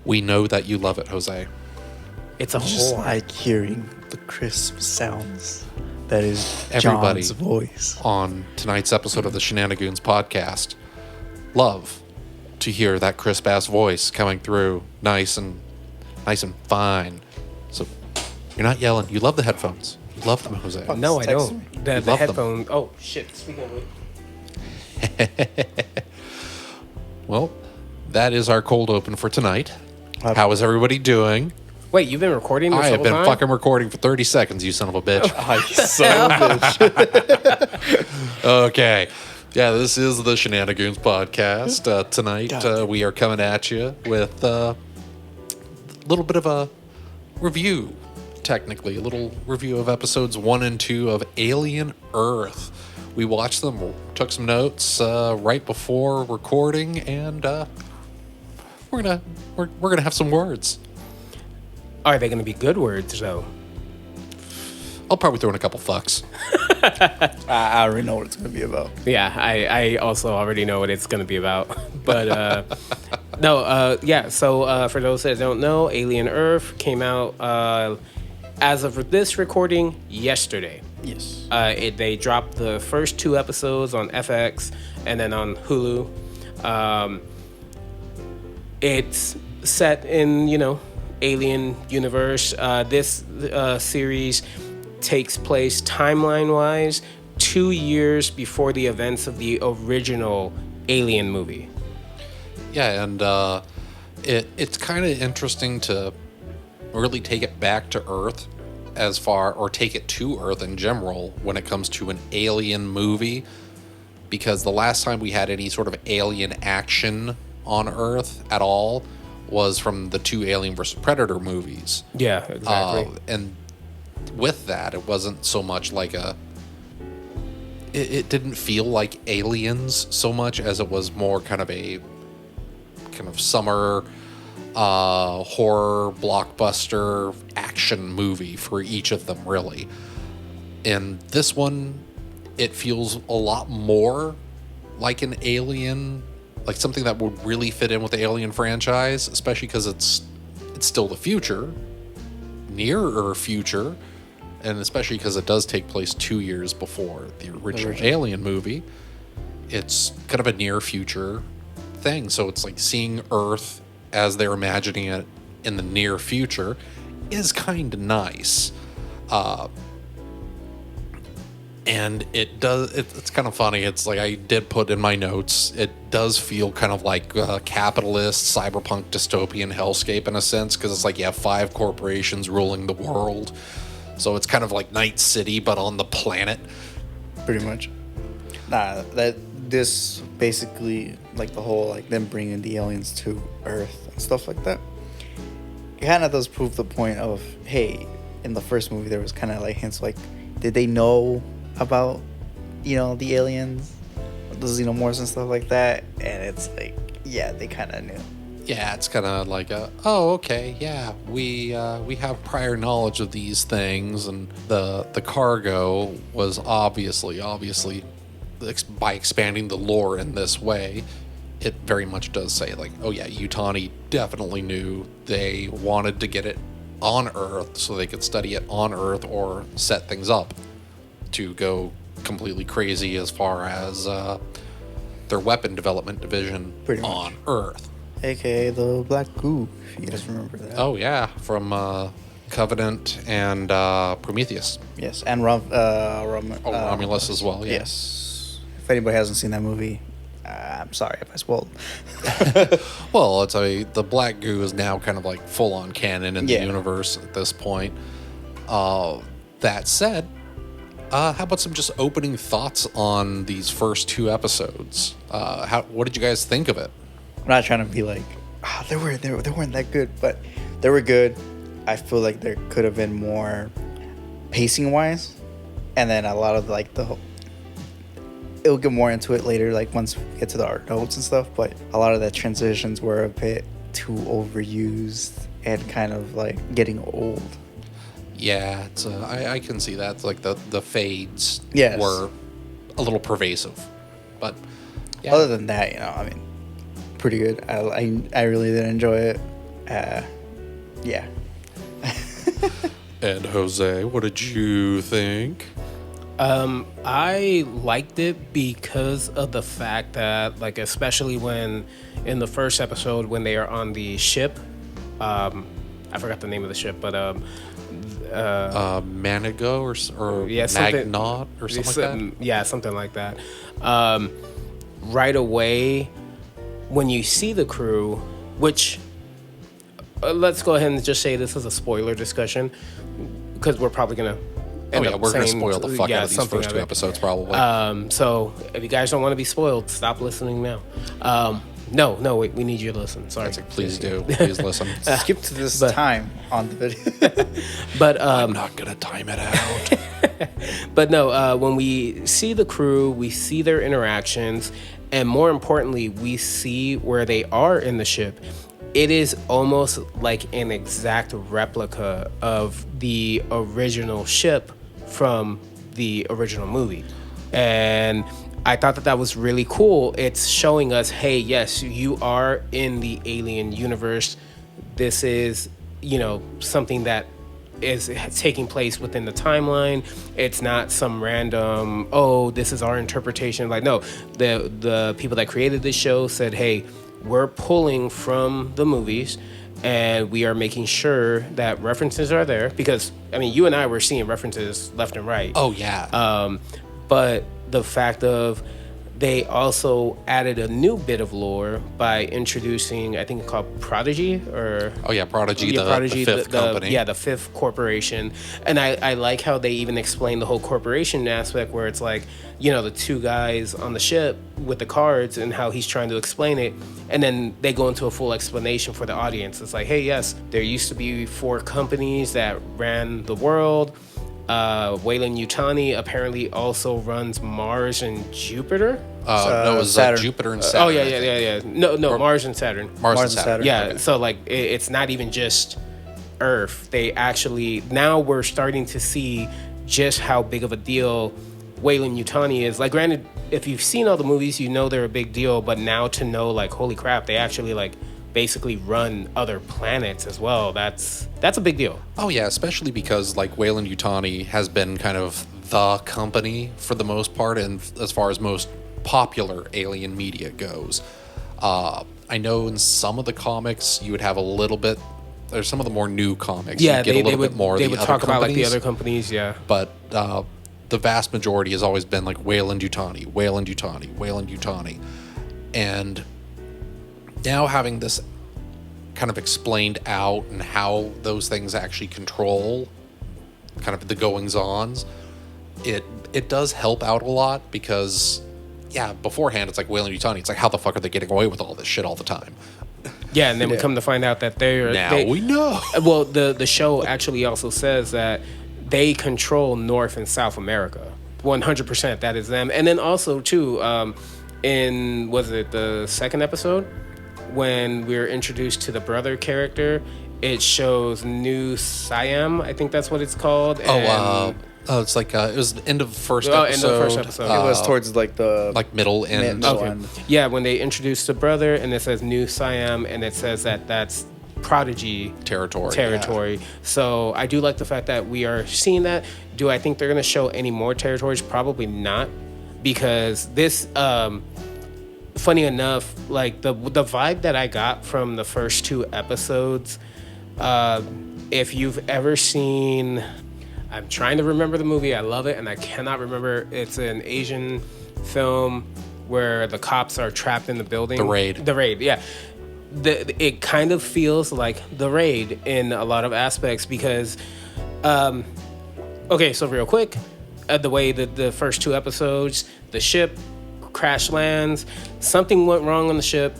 We know that you love it, Jose. It's a Just whore. like hearing the crisp sounds. That is Everybody John's voice. on tonight's episode of the Shenanigoons podcast love to hear that crisp ass voice coming through nice and fine. So you're not yelling. You love the headphones. You love them, Jose. No, I Text don't. me. The love them. headphone. Oh, shit. Speaking of which. Well, that is our cold open for tonight. Happy- How is everybody doing? Wait, you've been recording this I have whole been time? fucking recording for 30 seconds, you son of a bitch. I son of a bitch. Okay. Yeah, this is the Shenanigoons podcast. Tonight, we are coming at you with a little bit of a review, technically. A little review of episodes 1 and 2 of Alien Earth. We watched them, took some notes right before recording, and we're gonna have some words. Are they going to be good words, though? I'll probably throw in a couple fucks. I already know what it's going to be about. Yeah, I also already know what it's going to be about. But, yeah. So, for those that don't know, Alien Earth came out as of this recording yesterday. Yes. They dropped the first 2 episodes on FX and then on Hulu. It's set in, Alien universe. This series takes place timeline-wise 2 years before the events of the original Alien movie. Yeah, and it's kind of interesting to really take it back to Earth or take it to Earth in general when it comes to an alien movie, because the last time we had any sort of alien action on Earth at all was from the 2 Alien vs. Predator movies. Yeah, exactly. And with that, it wasn't so much like it didn't feel like Aliens so much as it was more kind of summer horror blockbuster action movie for each of them, really. And this one, it feels a lot more like an Alien, like something that would really fit in with the Alien franchise, especially because it's still the future, nearer future, and especially because it does take place 2 years before the original Alien movie. It's kind of a near future thing, so it's like seeing Earth as they're imagining it in the near future is kind of nice. And it's kind of funny. It's like I did put in my notes, it does feel kind of like a capitalist, cyberpunk, dystopian hellscape in a sense, because it's like you have 5 corporations ruling the world. So it's kind of like Night City, but on the planet. Pretty much. This basically, like the whole, like them bringing the aliens to Earth and stuff like that, it kind of does prove the point of, hey, in the first movie there was kind of like hints like, did they know about, the aliens, the xenomorphs and stuff like that? And it's like, yeah, they kind of knew. Yeah, it's kind of like oh, okay, yeah, we have prior knowledge of these things, and the cargo was obviously by expanding the lore in this way, it very much does say like, oh yeah, Yutani definitely knew they wanted to get it on Earth so they could study it on Earth or set things up to go completely crazy as far as their weapon development division Pretty much. on Earth. AKA the Black Goo, if you guys remember that. Oh yeah, from Covenant and Prometheus. Yes, and Romulus as well. Yeah. Yes. If anybody hasn't seen that movie, I'm sorry if I spoiled. Well, the Black Goo is now kind of like full on canon in the universe at this point. That said, how about some just opening thoughts on these first 2 episodes? What did you guys think of it? I'm not trying to be like, they weren't that good, but they were good. I feel like there could have been more pacing wise, and then a lot of like it'll get more into it later, like once we get to our notes and stuff, but a lot of the transitions were a bit too overused and kind of like getting old. Yeah, it's I can see that. It's like the fades Yes. were a little pervasive, but yeah. Other than that, I mean, pretty good. I really did enjoy it. Yeah. And Jose, what did you think? I liked it because of the fact that, like, especially when in the first episode when they are on the ship, I forgot the name of the ship, but Manigo or yeah, something, Magnot or something like that. Yeah, something like that. Right away, when you see the crew, which let's go ahead and just say this is a spoiler discussion because we're probably gonna. We're going to spoil the fuck out of these first 2 episodes, probably. So if you guys don't want to be spoiled, stop listening now. No, wait, we need you to listen. Sorry. Please do. Please listen. Skip to this time on the video. But I'm not going to time it out. But no, when we see the crew, we see their interactions, and more importantly, we see where they are in the ship. It is almost like an exact replica of the original ship from the original movie. And I thought that was really cool. It's showing us, hey, yes, you are in the alien universe. This is, something that is taking place within the timeline. It's not some random, this is our interpretation. Like, no, the people that created this show said, hey, we're pulling from the movies and we are making sure that references are there because, you and I were seeing references left and right. Oh, yeah. But the fact of they also added a new bit of lore by introducing, I think it's called Prodigy or... Oh, yeah, Prodigy, the fifth company. Yeah, the fifth corporation. And I like how they even explain the whole corporation aspect where it's like, the 2 guys on the ship with the cards and how he's trying to explain it. And then they go into a full explanation for the audience. It's like, hey, yes, there used to be 4 companies that ran the world. Weyland-Yutani apparently also runs Mars and Jupiter. No, it was Jupiter and Saturn. Oh, yeah. No, Mars and Saturn. Mars and Saturn. Yeah, okay. So, like, it's not even just Earth. They actually... Now we're starting to see just how big of a deal Weyland-Yutani is. Like, granted, if you've seen all the movies, you know they're a big deal. But now to know, like, holy crap, they actually, like... basically run other planets as well. That's a big deal. Oh yeah, especially because like Weyland-Yutani has been kind of the company for the most part, and as far as most popular alien media goes. I know in some of the comics you would have a little bit. There's some of the more new comics. Yeah, you get a little bit more. They would talk about like the other companies. Yeah, but the vast majority has always been like Weyland-Yutani, Weyland-Yutani, Weyland-Yutani, and now having this kind of explained out and how those things actually control kind of the goings-ons, it does help out a lot because, yeah, beforehand it's like Weyland-Yutani. It's like, how the fuck are they getting away with all this shit all the time? Yeah, and then we come to find out that we know. Well, the show actually also says that they control North and South America. 100%, that is them. And then also, too, in, was it the second episode? When we're introduced to the brother character, it shows New Siam. I think that's what it's called. It's like it was the end of the first episode. End of the first episode. It was towards like the middle end. Okay. Yeah, when they introduce the brother, and it says New Siam, and it says that's Prodigy territory. Yeah. So I do like the fact that we are seeing that. Do I think they're going to show any more territories? Probably not, because this. Funny enough, like the vibe that I got from the first 2 episodes, if you've ever seen, I'm trying to remember the movie, I love it, and I cannot remember, it's an Asian film where the cops are trapped in the building. The Raid, yeah. It kind of feels like The Raid in a lot of aspects because, okay, so real quick, the way that the first 2 episodes, the ship crash lands, something went wrong on the ship,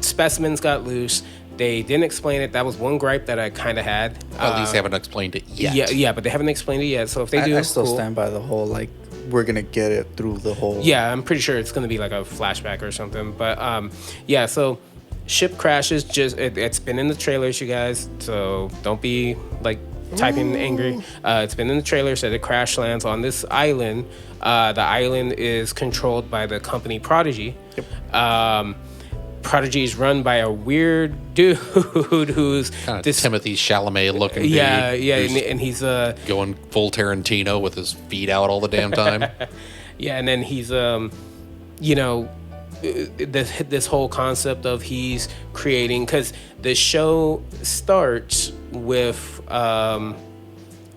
specimens got loose, they didn't explain it. That was one gripe that I kind of had. At least they haven't explained it yet. Yeah, but they haven't explained it yet, so if they do, I still stand by the whole, like, we're gonna get it through the whole... Yeah, I'm pretty sure it's gonna be like a flashback or something, but yeah, so ship crashes, it's been in the trailers, you guys, so don't be like typing angry. It's been in the trailer, said it crash lands on this island. The island is controlled by the company Prodigy. Yep. Prodigy is run by a weird dude who's Kind of Timothy Chalamet looking dude. yeah, who's and he's going full Tarantino with his feet out all the damn time. yeah, and then he's you know, this whole concept of he's creating, because the show starts with a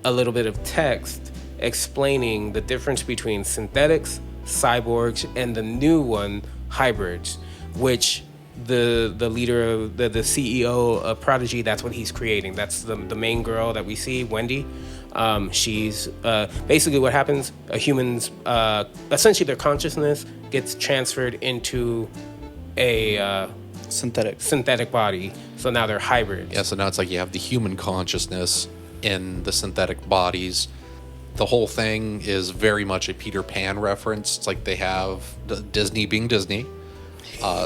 little bit of text explaining the difference between synthetics, cyborgs, and the new one, hybrids, which the leader of the CEO of Prodigy, that's what he's creating. That's the main girl that we see, Wendy. She's basically what happens. A human's essentially their consciousness gets transferred into a synthetic body. So now they're hybrids. Yeah, so now it's like you have the human consciousness in the synthetic bodies. The whole thing is very much a Peter Pan reference. It's like they have Disney being Disney,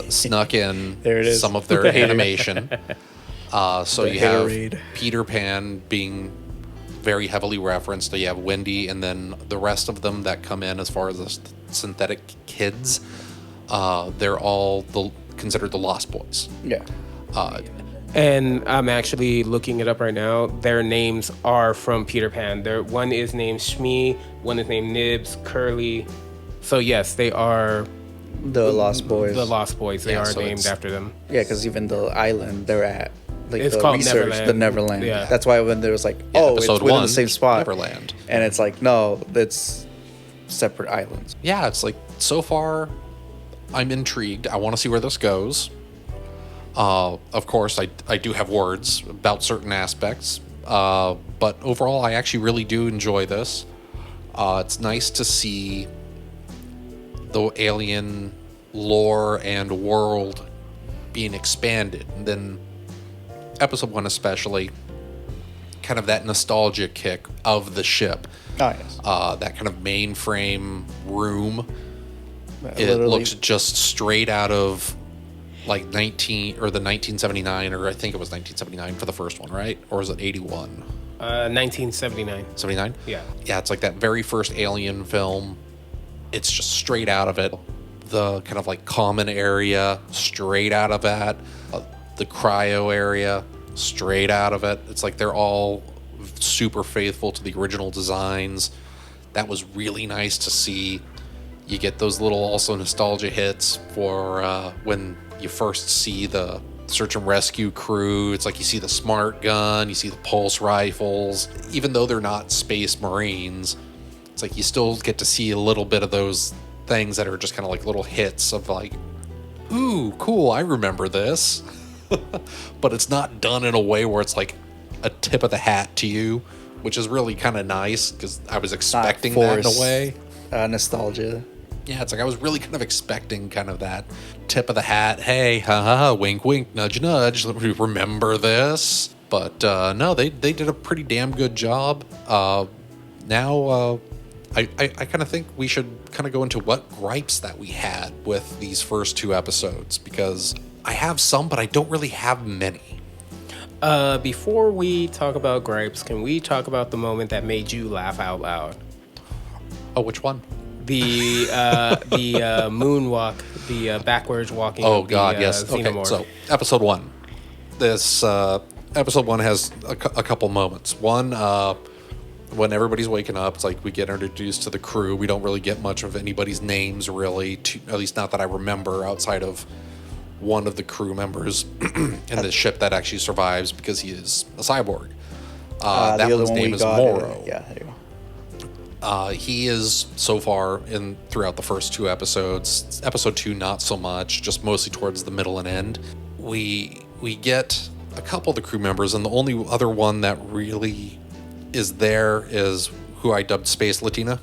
snuck in There it is. some of their animation. So The you have hayride. Peter Pan being very heavily referenced. You have Wendy, and then the rest of them that come in as far as the synthetic kids, they're all considered the Lost Boys. Yeah. And I'm actually looking it up right now. Their names are from Peter Pan. One is named Shmi, one is named Nibs, Curly. So yes, they are The Lost Boys. the Lost Boys. They Yeah, are so named it's- after them. Yeah, because even the island they're at, like It's the called research, Neverland. the Neverland. Yeah. That's why when there was like, oh, it's Episode within 1, the same spot, Neverland. and it's like, no, it's separate islands. Yeah, it's like, so far, I'm intrigued. I want to see where this goes. Of course, I do have words about certain aspects, but overall, I actually really do enjoy this. It's nice to see the alien lore and world being expanded. And then episode 1 especially, kind of that nostalgia kick of the ship. Oh yes. That kind of mainframe room. It Literally- looks just straight out of like the 1979, or I think it was 1979 for the first one, right? Or was it 81? 1979. 79? Yeah. Yeah, it's like that very first Alien film. It's just straight out of it. The kind of like common area, straight out of that. The cryo area, straight out of it. It's like they're all super faithful to the original designs. That was really nice to see. You get those little also nostalgia hits for when you first see the search and rescue crew. It's like you see the smart gun, you see the pulse rifles. Even though they're not space marines, it's like you still get to see a little bit of those things that are just kind of like little hits of like, ooh, cool, I remember this. But it's not done in a way where it's like a tip of the hat to you, which is really kind of nice because I was expecting that in a way. Nostalgia. Yeah, it's like I was really kind of expecting kind of that tip of the hat. Hey, haha, wink, wink, nudge, nudge. Remember this? But no, they did a pretty damn good job. Now, I kind of think we should kind of go into what gripes that we had with these first 2 episodes, because I have some, but I don't really have many. Before we talk about gripes, can we talk about the moment that made you laugh out loud? Oh, which one? The moonwalk, the backwards walking. Oh of the, God, yes. Okay, xenomorph. so episode 1. This episode 1 has a couple moments. One, when everybody's waking up, it's like we get introduced to the crew. We don't really get much of anybody's names, really, at least not that I remember, outside of one of the crew members in the ship that actually survives because he is a cyborg. That the other one's one name we is got, Morrow. yeah, there you go. He is so far throughout the first 2 episodes. Episode 2, not so much, just mostly towards the middle and end. We get a couple of the crew members, and the only other one that really is there is who I dubbed Space Latina.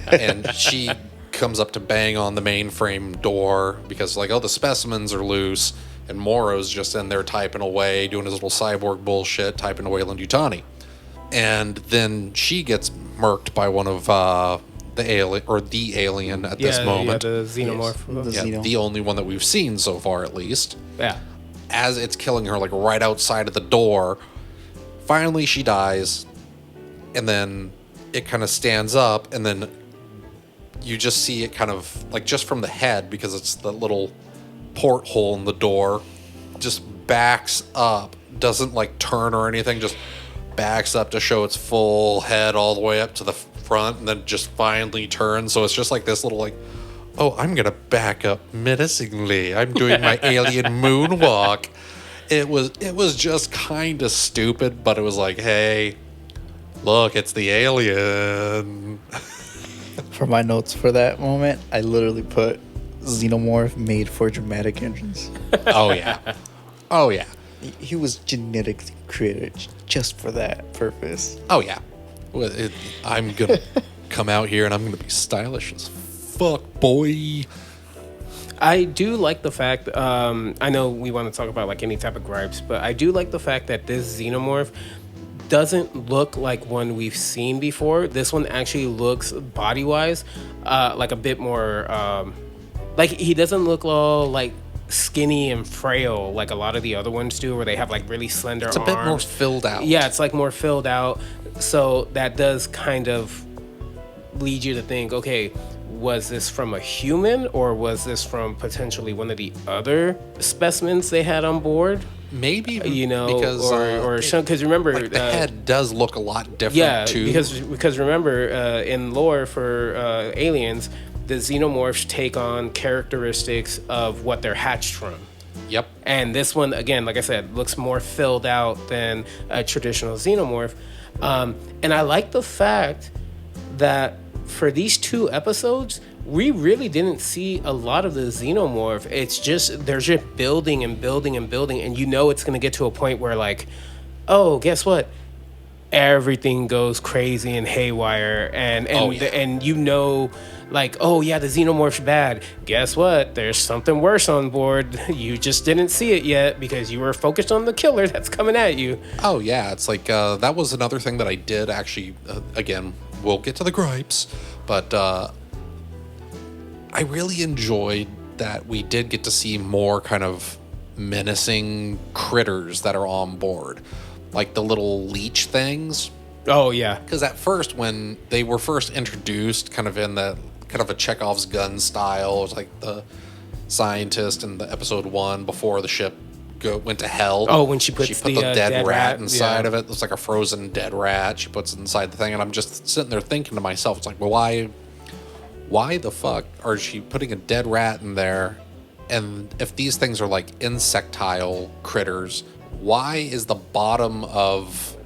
And she comes up to bang on the mainframe door because like, oh, the specimens are loose, and Morrow's just in there typing away, doing his little cyborg bullshit, typing to Weyland-Yutani. And then she gets murked by one of the alien at this moment. Yeah, the xenomorph. Yes. Yeah, the only one that we've seen so far, at least. Yeah. As it's killing her, like right outside of the door, finally she dies, and then it kind of stands up, and then you just see it kind of like just from the head, because it's the little porthole in the door, just backs up, doesn't like turn or anything, just backs up to show its full head all the way up to the front, and then just finally turns. So it's just like this little like, oh, I'm gonna back up menacingly. I'm doing my alien moonwalk. It was just kind of stupid, but it was like, hey, look, it's the alien. For my notes for that moment, I literally put xenomorph made for dramatic entrance. Oh yeah, oh yeah, He was genetically created just for that purpose. oh yeah. Well, I'm gonna come out here and I'm gonna be stylish as fuck, boy. I do like the fact, I know we want to talk about like any type of gripes, but I do like the fact that this xenomorph doesn't look like one we've seen before. This one actually looks body-wise like a bit more, like he doesn't look all like skinny and frail like a lot of the other ones do, where they have like really slender arms. It's a bit more filled out. Yeah, it's like more filled out. So that does kind of lead you to think, okay, was this from a human or was this from potentially one of the other specimens they had on board? Maybe, Because remember, like the head does look a lot different. Yeah, too. because remember, in lore for aliens, the xenomorphs take on characteristics of what they're hatched from. Yep. And this one, again, like I said, looks more filled out than a traditional xenomorph. And I like the fact that for these 2 episodes, we really didn't see a lot of the xenomorph. It's just, they're just building and building and building. And it's going to get to a point where like, oh, guess what? Everything goes crazy and haywire. And like, oh yeah, the xenomorph's bad. Guess what? There's something worse on board. You just didn't see it yet because you were focused on the killer that's coming at you. Oh yeah, it's like that was another thing that I did actually. Again, we'll get to the gripes, but I really enjoyed that we did get to see more kind of menacing critters that are on board, like the little leech things. Oh yeah, because at first when they were first introduced, kind of in the kind of a Chekhov's gun style, it was like the scientist in the episode 1 before the ship went to hell. Oh, when she put the dead rat inside yeah. of it. It's like a frozen dead rat. She puts it inside the thing, and I'm just sitting there thinking to myself, it's like, well, why the fuck are she putting a dead rat in there? And if these things are like insectile critters, why is the bottom of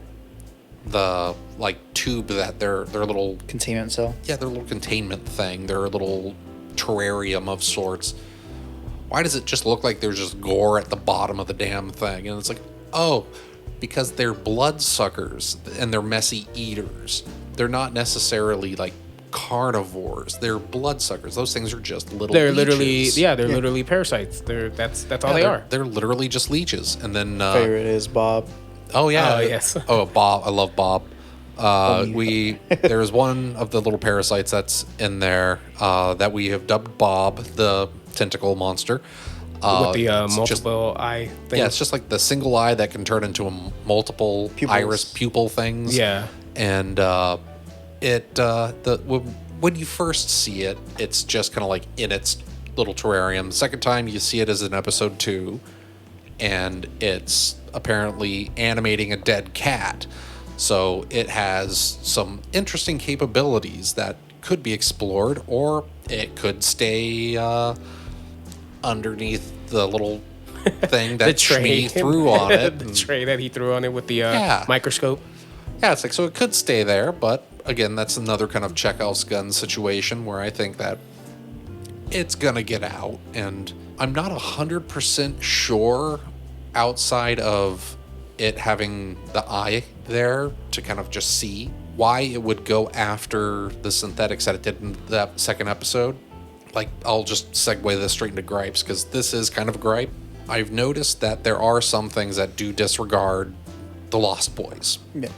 the like tube that their little Containment cell. Yeah, their little containment thing, their little terrarium of sorts, why does it just look like there's just gore at the bottom of the damn thing? And it's like, oh, because they're bloodsuckers and they're messy eaters. They're not necessarily like carnivores. They're bloodsuckers. Those things are just little leeches. literally parasites. That's all they are. They're literally just leeches. And then Favorite is Bob. oh yeah. Oh, yes. Oh, Bob. I love Bob. There's one of the little parasites that's in there that we have dubbed Bob, the tentacle monster. With the multiple eye thing. Yeah, it's just like the single eye that can turn into a multiple Pupils. iris pupil things. Yeah. And when you first see it, it's just kind of like in its little terrarium. The second time you see it is in episode 2, and it's apparently animating a dead cat. So it has some interesting capabilities that could be explored, or it could stay underneath the little thing that Shmi threw on it. The tray that he threw on it with the microscope. Yeah, it's like, so it could stay there, but again, that's another kind of Chekhov's gun situation where I think that it's gonna get out, and I'm not 100% sure outside of it having the eye there to kind of just see why it would go after the synthetics that it did in that second episode. Like, I'll just segue this straight into gripes, because this is kind of a gripe. I've noticed that there are some things that do disregard the Lost Boys. Yes.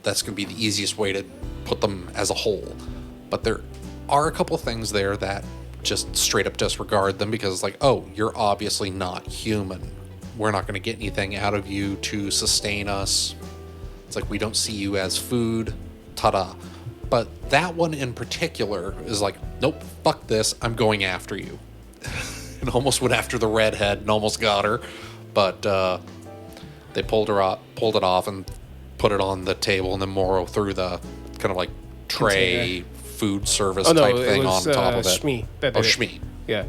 That's going to be the easiest way to put them as a whole. But there are a couple things there that just straight up disregard them, because it's like, oh, you're obviously not human. We're not going to get anything out of you to sustain us. It's like, we don't see you as food. Ta-da. But that one in particular is like, nope, fuck this. I'm going after you. and almost went after the redhead and almost got her, but they pulled it off and put it on the table, and then Morrow threw the kind of like tray food service type thing on top of it. Shmi. Shmi. Yeah.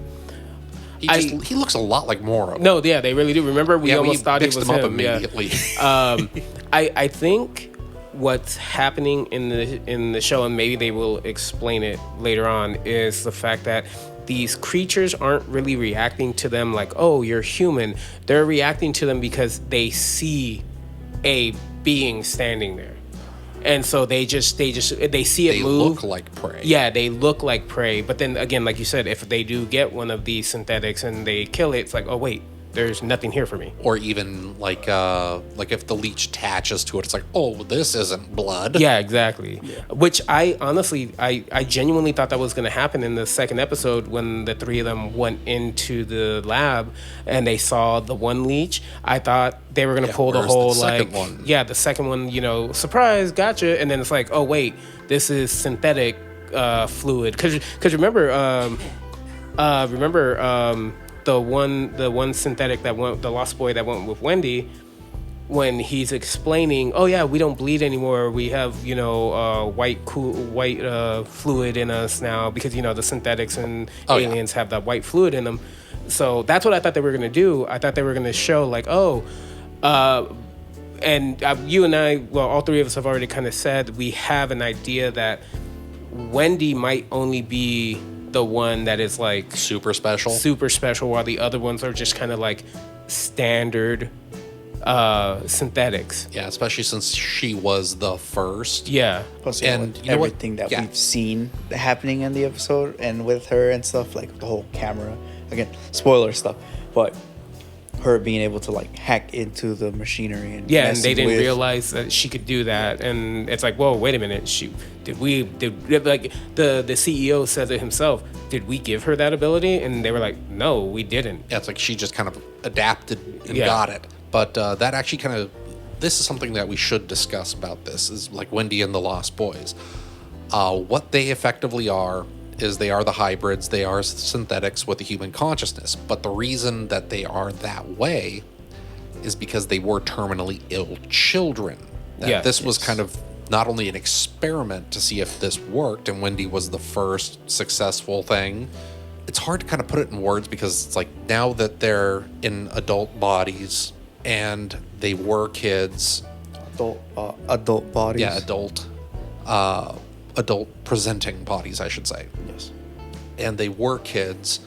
He looks a lot like Morrow. No, yeah, they really do. Remember, we almost thought he was mixed him up him. immediately. Yeah. I think what's happening in the show, and maybe they will explain it later on, is the fact that these creatures aren't really reacting to them like, oh, you're human. They're reacting to them because they see a being standing there. And so they see it move. They look like prey. Yeah, they look like prey. But then again, like you said, if they do get one of these synthetics and they kill it, it's like, oh wait, there's nothing here for me. Or even like if the leech attaches to it, it's like, oh, this isn't blood. Yeah, exactly. Yeah. Which I honestly, I genuinely thought that was going to happen in the second episode when the three of them went into the lab and they saw the one leech. I thought they were going to pull the whole the second one, surprise, gotcha. And then it's like, oh wait, this is synthetic fluid. Because remember, the one synthetic that went, the lost boy that went with Wendy, when he's explaining, oh yeah, we don't bleed anymore. We have white fluid in us now because the synthetics and aliens have that white fluid in them. So that's what I thought they were gonna do. I thought they were gonna show like, and you and I, well, all three of us have already kind of said we have an idea that Wendy might only be the one that is like super special, while the other ones are just kind of like standard synthetics. Yeah, especially since she was the first. Yeah. Plus, everything that we've seen happening in the episode and with her and stuff, like the whole camera, again, spoiler stuff, but her being able to like hack into the machinery and and they didn't realize that she could do that, and it's like, whoa, wait a minute, like the CEO says it himself, did we give her that ability? And they were like, no, we didn't. Yeah, it's like she just kind of adapted and got it. But that actually this is something that we should discuss about this, is like Wendy and the Lost Boys. What they effectively are is they are the hybrids, they are synthetics with a human consciousness. But the reason that they are that way is because they were terminally ill children. This was kind of not only an experiment to see if this worked, and Wendy was the first successful thing. It's hard to kind of put it in words because it's like now that they're in adult bodies and they were kids. Adult bodies. Yeah, adult presenting bodies, I should say. Yes. And they were kids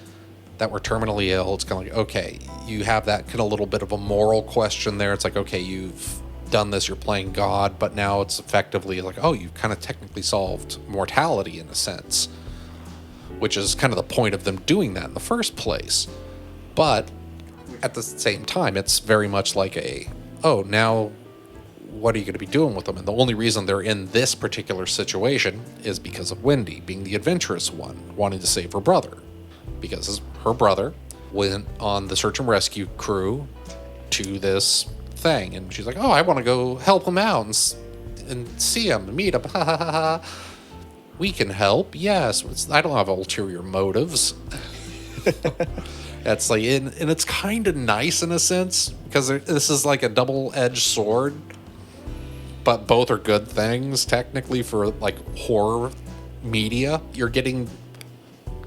that were terminally ill. It's kind of like, okay, you have that kind of little bit of a moral question there. It's like, okay, you've done this, you're playing God, but now it's effectively like, oh, you've kind of technically solved mortality in a sense, which is kind of the point of them doing that in the first place. But at the same time, it's very much like now what are you going to be doing with them? And the only reason they're in this particular situation is because of Wendy being the adventurous one, wanting to save her brother. Because her brother went on the search and rescue crew to this thing. And she's like, oh, I want to go help him out and see him and meet him. Ha ha ha ha. We can help. Yes. I don't have ulterior motives. That's like, and it's kind of nice in a sense because this is like a double-edged sword. But both are good things, technically, for like horror media. You're getting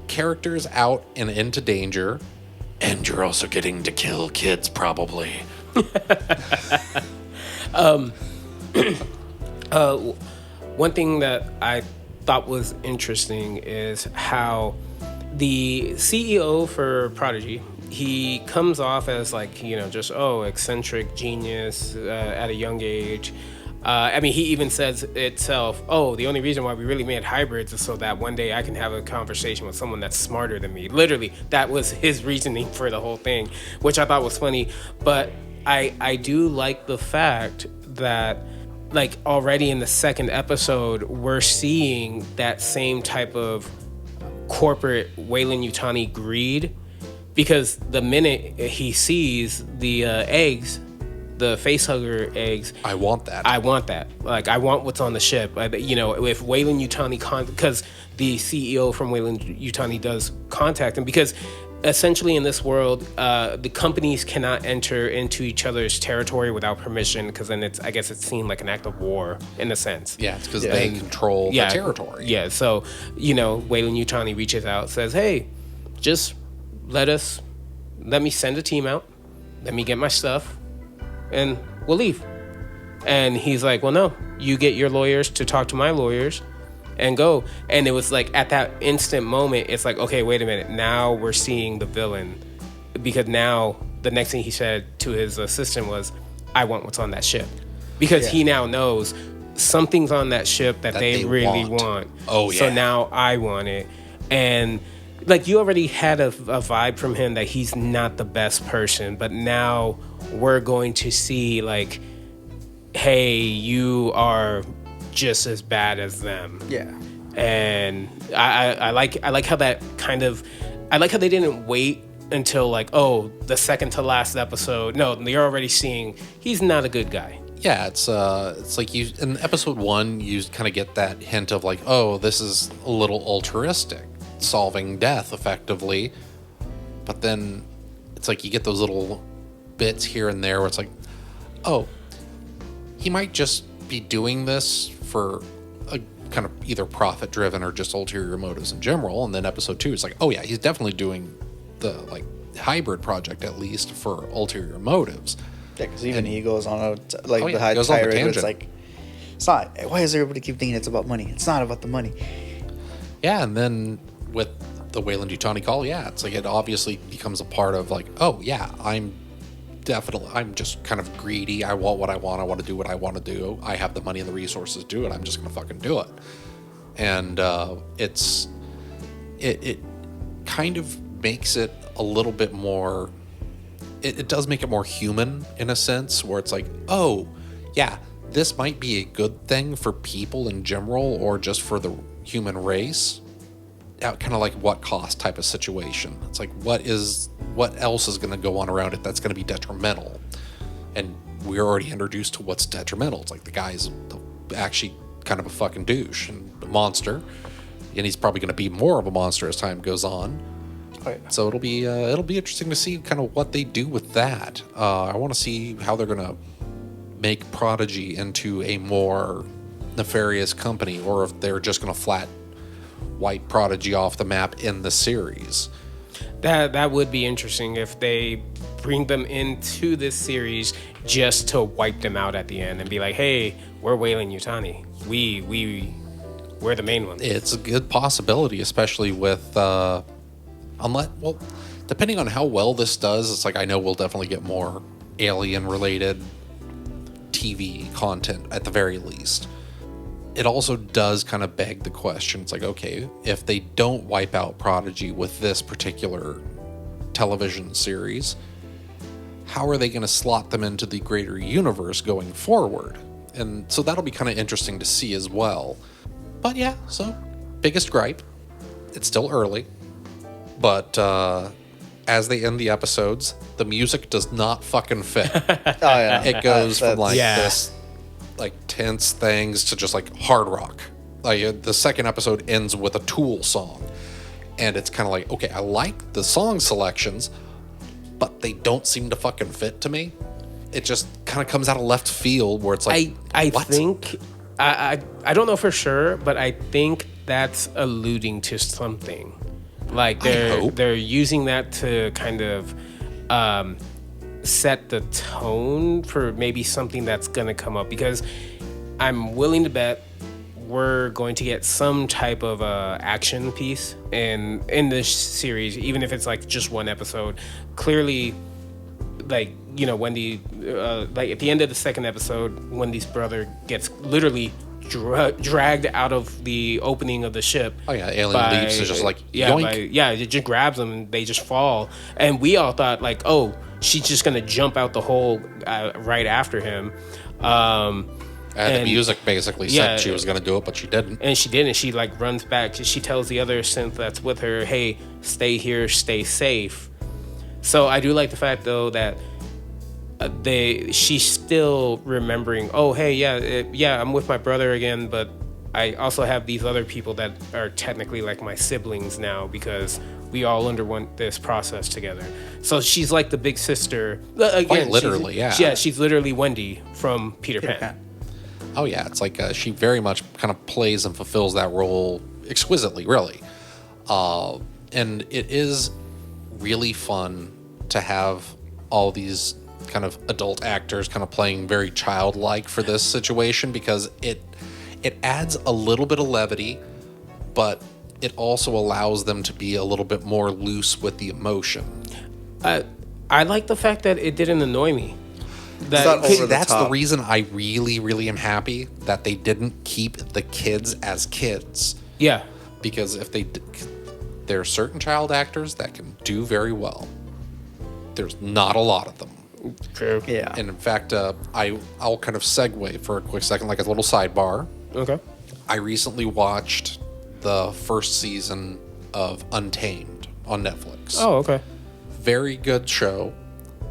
characters out and into danger, and you're also getting to kill kids, probably. One thing that I thought was interesting is how the CEO for Prodigy, he comes off as like, just, eccentric genius at a young age. He even says itself, the only reason why we really made hybrids is so that one day I can have a conversation with someone that's smarter than me. Literally, that was his reasoning for the whole thing, which I thought was funny. But I do like the fact that, like, already in the second episode, we're seeing that same type of corporate Weyland-Yutani greed, because the minute he sees the eggs, the facehugger eggs, I want that. Like, I want what's on the ship. If Weyland-Yutani, because the CEO from Weyland-Yutani does contact him, because essentially in this world, the companies cannot enter into each other's territory without permission, because then I guess it's seen like an act of war in a sense. Yeah, it's because they control the territory. Yeah, so, Weyland-Yutani reaches out, says, hey, just let me send a team out, let me get my stuff, and we'll leave. And he's like, well, no, you get your lawyers to talk to my lawyers and go. And it was like at that instant moment, it's like, okay, wait a minute. Now we're seeing the villain, because now the next thing he said to his assistant was, I want what's on that ship, because he now knows something's on that ship that they really want. Oh, yeah. So now I want it. And like, you already had a vibe from him that he's not the best person, but now we're going to see like, hey, you are just as bad as them. Yeah. And I like how that kind of, I like how they didn't wait until like, oh, the second to last episode. No, you're already seeing he's not a good guy. Yeah, it's like you in episode 1, you kind of get that hint of like, oh, this is a little altruistic, solving death effectively. But then it's like you get those little bits here and there where it's like, oh, he might just be doing this for a kind of either profit driven or just ulterior motives in general. And then episode 2 is like, oh yeah, he's definitely doing the like hybrid project at least for ulterior motives. Yeah, because even he goes on the high goes on the tirade. tangent. It's like, it's not. Why does everybody keep thinking it's about money? It's not about the money. Yeah, and then with the Weyland-Yutani call, yeah, it's like it obviously becomes a part of like, oh yeah, I'm just kind of greedy. I want what I want. I want to do what I want to do. I have the money and the resources to do it. I'm just going to fucking do it. And it kind of makes it a little bit more, it does make it more human in a sense where it's like, oh, yeah, this might be a good thing for people in general or just for the human race. Kind of like what cost type of situation. It's like, what else is going to go on around it that's going to be detrimental? And we're already introduced to what's detrimental. It's like the guy's actually kind of a fucking douche and a monster, and he's probably going to be more of a monster as time goes on. Oh, yeah. So it'll be interesting to see kind of what they do with that. I want to see how they're going to make Prodigy into a more nefarious company, or if they're just going to flat wipe Prodigy off the map in the series. That would be interesting if they bring them into this series just to wipe them out at the end and be like, hey, we're Weyland-Yutani. We're the main ones. It's a good possibility, especially with depending on how well this does. It's like, I know we'll definitely get more alien related TV content at the very least. It also does kind of beg the question. It's like, okay, if they don't wipe out Prodigy with this particular television series, how are they going to slot them into the greater universe going forward? And so that'll be kind of interesting to see as well. But yeah, so biggest gripe, it's still early, but as they end the episodes, the music does not fucking fit. Oh yeah, it goes from like this like tense things to just like hard rock. Like the second episode ends with a Tool song, and it's kind of like, okay, I like the song selections, but they don't seem to fucking fit to me. It just kind of comes out of left field where it's like, I what? think I don't know for sure, but I think that's alluding to something. Like they're using that to kind of set the tone for maybe something that's gonna come up, because I'm willing to bet we're going to get some type of action piece in this series, even if it's like just one episode. Clearly, like, you know, Wendy, like at the end of the second episode, Wendy's brother gets literally dragged out of the opening of the ship. Oh yeah, alien leaps is just like, yoink. It just grabs them and they just fall. And we all thought like, oh, she's just gonna jump out the hole right after him. And the music basically said she was gonna do it, but she didn't. And she didn't. She like runs back. She tells the other synth that's with her, hey, stay here, stay safe. So I do like the fact though that she's still remembering, oh hey, I'm with my brother again, but I also have these other people that are technically like my siblings now, because we all underwent this process together. So she's like the big sister. Again, Quite literally, yeah. She's literally Wendy from Peter Pan. Oh yeah, it's like she very much kind of plays and fulfills that role exquisitely, really. And it is really fun to have all these kind of adult actors kind of playing very childlike for this situation, because it adds a little bit of levity, but it also allows them to be a little bit more loose with the emotion. I like the fact that it didn't annoy me. That's the reason I really, really am happy that they didn't keep the kids as kids. Yeah. Because if there are certain child actors that can do very well. There's not a lot of them. True. Yeah. And in fact, I'll kind of segue for a quick second, like a little sidebar. Okay. I recently watched the first season of Untamed on Netflix. Oh, okay. Very good show.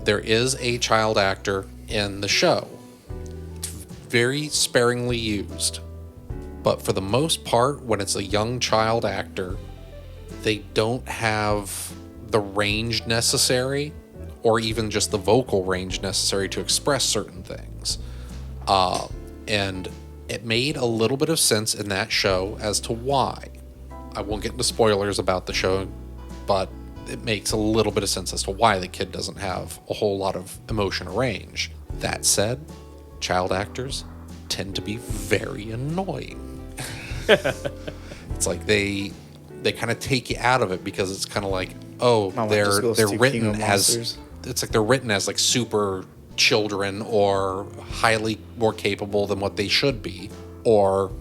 There is a child actor in the show. It's very sparingly used. But for the most part, when it's a young child actor, they don't have the range necessary, or even just the vocal range necessary to express certain things. And it made a little bit of sense in that show as to why. I won't get into spoilers about the show, but it makes a little bit of sense as to why the kid doesn't have a whole lot of emotion or range. That said, child actors tend to be very annoying. It's like they kind of take you out of it, because it's kind of like, oh, they're written as, it's like they're written as like super children or highly more capable than what they should be, or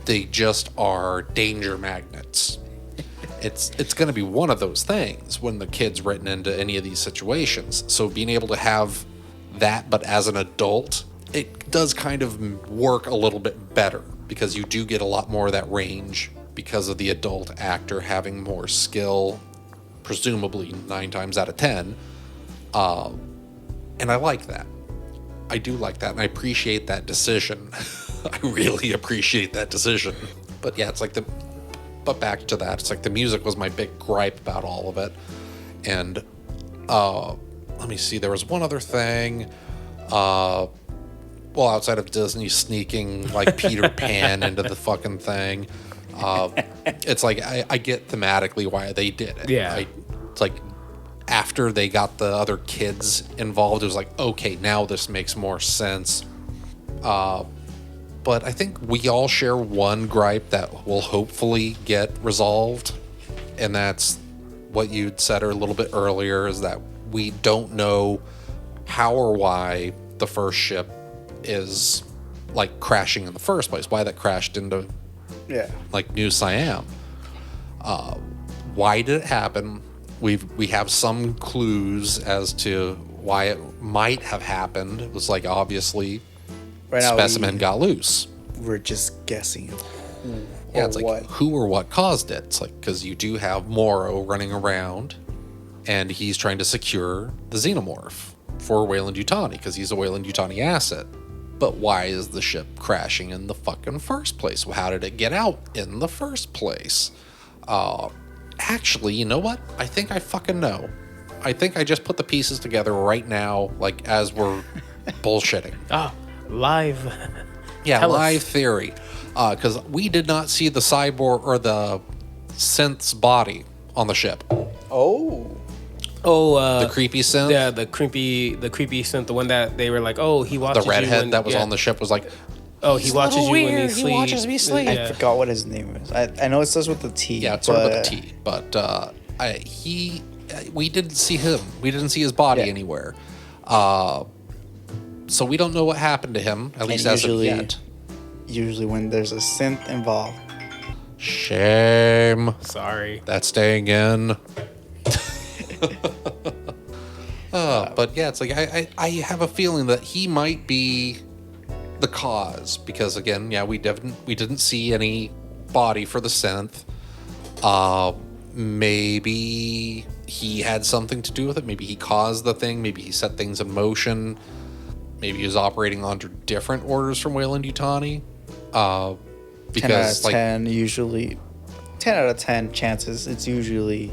they just are danger magnets. It's going to be one of those things when the kid's written into any of these situations. So being able to have that, but as an adult, it does kind of work a little bit better, because you do get a lot more of that range because of the adult actor having more skill, presumably 9 times out of 10. And I like that. I do like that, and I appreciate that decision. I really appreciate that decision. But yeah, it's like but back to that, it's like the music was my big gripe about all of it. And let me see, there was one other thing. Well, outside of Disney sneaking like Peter Pan into the fucking thing, it's like I get thematically why they did it. Yeah. It's like after they got the other kids involved, it was like, okay, now this makes more sense. But I think we all share one gripe that will hopefully get resolved, and that's what you'd said a little bit earlier, is that we don't know how or why the first ship is like crashing in the first place, why that crashed into like New Siam. Why did it happen? We have some clues as to why it might have happened. It was like, obviously, right now specimen got loose. We're just guessing. Yeah, it's like who or what caused it. It's like, because you do have Morrow running around, and he's trying to secure the xenomorph for Weyland-Yutani, because he's a Weyland-Yutani asset. But why is the ship crashing in the fucking first place? Well, how did it get out in the first place? Actually, you know what? I think I fucking know. I think I just put the pieces together right now, like as we're bullshitting. Live. Yeah, live theory. Because we did not see the cyborg or the synth's body on the ship. Oh, the creepy synth. Yeah, the creepy synth, the one that they were like, oh, he watches the redhead you that was on the ship was like, oh, he watches you when you sleep. He watches me sleep. I forgot what his name is. I know it starts with the T. Yeah, it started with the T. But we didn't see him. We didn't see his body anywhere. So we don't know what happened to him, at least as of yet. Usually when there's a synth involved. Shame. Sorry. That's staying in. But yeah, it's like I have a feeling that he might be the cause, because again, yeah, we didn't see any body for the synth. Maybe he had something to do with it. Maybe he caused the thing. Maybe he set things in motion. Maybe he was operating under different orders from Weyland-Yutani. Because 10 out of 10 usually, 10 out of 10 chances, it's usually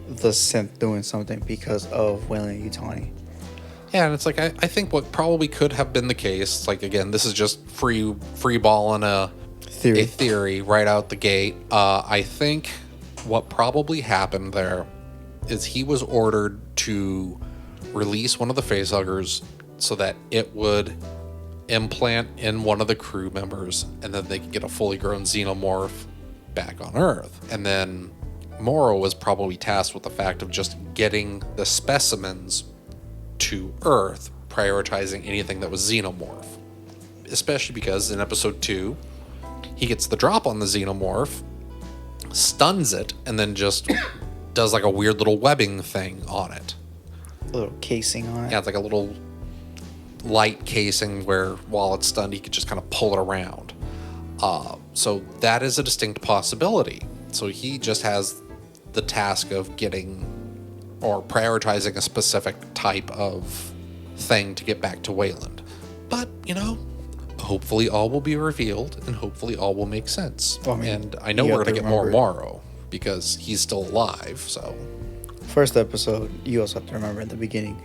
the synth doing something because of Weyland-Yutani. Yeah, and it's like I think what probably could have been the case, like again, this is just free balling a theory right out the gate. I think what probably happened there is he was ordered to release one of the facehuggers so that it would implant in one of the crew members, and then they could get a fully grown xenomorph back on Earth. And then Morrow was probably tasked with the fact of just getting the specimens to Earth, prioritizing anything that was xenomorph. Especially because in episode 2, he gets the drop on the xenomorph, stuns it, and then just does like a weird little webbing thing on it. A little casing on it. Yeah, it's like a little light casing where while it's stunned, he could just kind of pull it around. So that is a distinct possibility. So he just has the task of getting or prioritizing a specific type of thing to get back to Weyland. But, hopefully all will be revealed and hopefully all will make sense. Well, I mean, and I know we're going to get more Morrow because he's still alive, so. First episode, you also have to remember in the beginning,